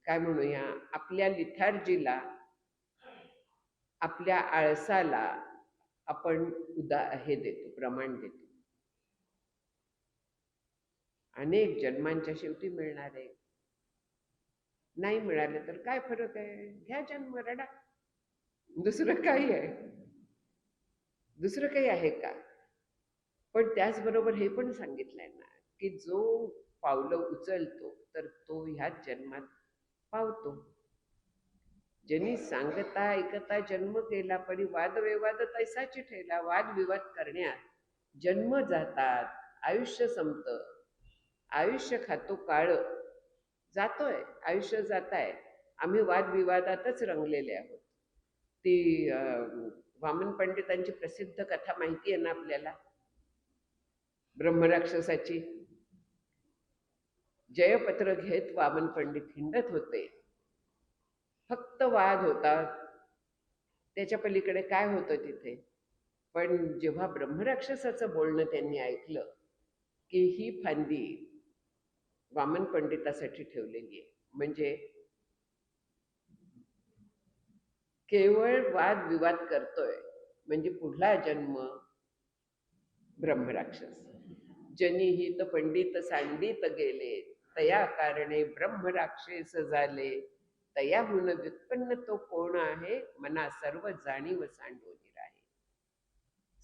काय म्हणूया, आपल्या लिथार्जीला, आपल्या आळसाला आपण हे देतो, प्रमाण देतो. अनेक जन्मांच्या शेवटी मिळणार आहे. नाही मिळाले तर काय फरक आहे, घ्या जन्म, रडा. दुसरं काही आहे? दुसरं काही आहे का? पण त्याचबरोबर हे पण सांगितलंय ना की जो पावलं उचलतो तर तो ह्याच जन्मात पावतो. ज्यांनी सांगता ऐकता जन्म केला, परी वादविवाद तैसाची ठेला. वादविवाद करण्यात जन्म जातात, आयुष्य संपतं. आयुष्य खातो काळ, जातोय, आयुष्य जात आहे. आम्ही वादविवादातच रंगलेले आहोत. ती वामन पंडितांची प्रसिद्ध कथा माहिती आहे ना आपल्याला, ब्रह्मराक्षसाची. जयपत्र घेत वामन पंडित हिंडत होते. फक्त वाद होता, त्याच्या पलीकडे काय होतं तिथे. पण जेव्हा ब्रह्मराक्षसाचं बोलणं त्यांनी ऐकलं की ही फांदी वामन पंडितासाठी ठेवलेली आहे, म्हणजे केवळ वाद विवाद करतोय, म्हणजे पुढला जन्म ब्रह्मराक्षस. जनी हित पंडित सांडित गेले, तया कारणे ब्रह्मराक्षस झाले. तयाहून व्युत्पन्न तो कोण आहे, मना सर्व जाणीव सांडोनी राहे.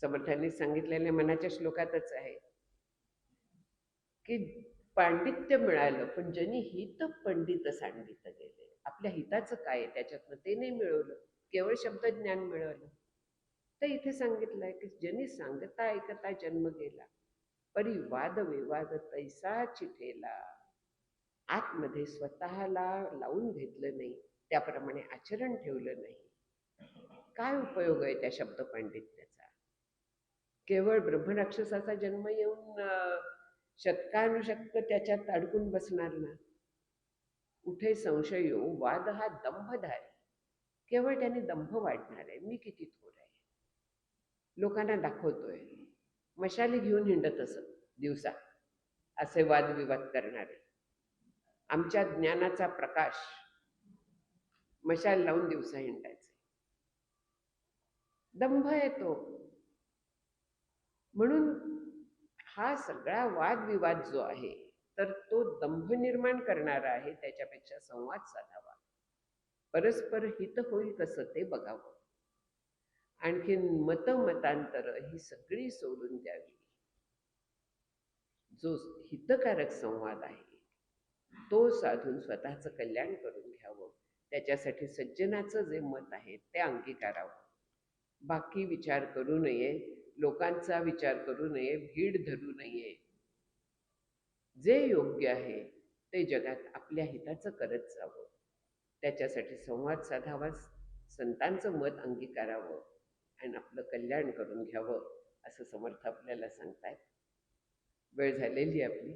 समर्थांनी सांगितलेल्या मनाच्या श्लोकातच आहे की पांडित्य मिळालं, पण ज्यांनी हित पंडित सांडित गेले, आपल्या हिताचं काय त्याच्यातनं ते नाही मिळवलं, केवळ शब्द ज्ञान मिळवलं. तर इथे सांगितलंय की ज्यांनी सांगता ऐकता जन्म गेला, परी वाद विवाद तैसाची ठेला. आतमध्ये स्वतःला लावून घेतलं नाही, त्याप्रमाणे आचरण ठेवलं नाही, काय उपयोग आहे त्या शब्द पांडित्याचा. केवळ ब्रह्मराक्षसाचा जन्म येऊन शतकानुशतक त्याच्यात अडकून बसणार ना. उठे संशयो वाद हा दंभधारी. केवळ त्याने दंभ वाढणार आहे, मी किती थोर आहे, लोकांना दाखवतोय. मशाली घेऊन हिंडत असत दिवसा असे वादविवाद करणारे. आमच्या ज्ञानाचा प्रकाश मशाल लावून दिवसा हिंडायचे, दंभ येतो. म्हणून हा सगळा वादविवाद जो आहे तर तो दंभ निर्माण करणारा आहे. त्याच्यापेक्षा संवाद साधावा, परस्पर हित होईल कसं ते बघावं. आणखीन मतमतांतर ही सगळी सोडून द्यावी. जो हितकारक संवाद आहे तो साधून स्वतःचं कल्याण करून घ्यावं. त्याच्यासाठी सज्जनाचं जे मत आहे ते अंगीकारावं. बाकी विचार करू नये, लोकांचा विचार करू नये, भीड धरू नये. जे योग्य आहे ते जगात आपल्या हिताचं करत जावं. त्याच्यासाठी संवाद साधावा, संतांचं मत अंगीकारावं आणि आपलं कल्याण करून घ्यावं असं समर्थ आपल्याला सांगतायत. वेळ झालेली आपली.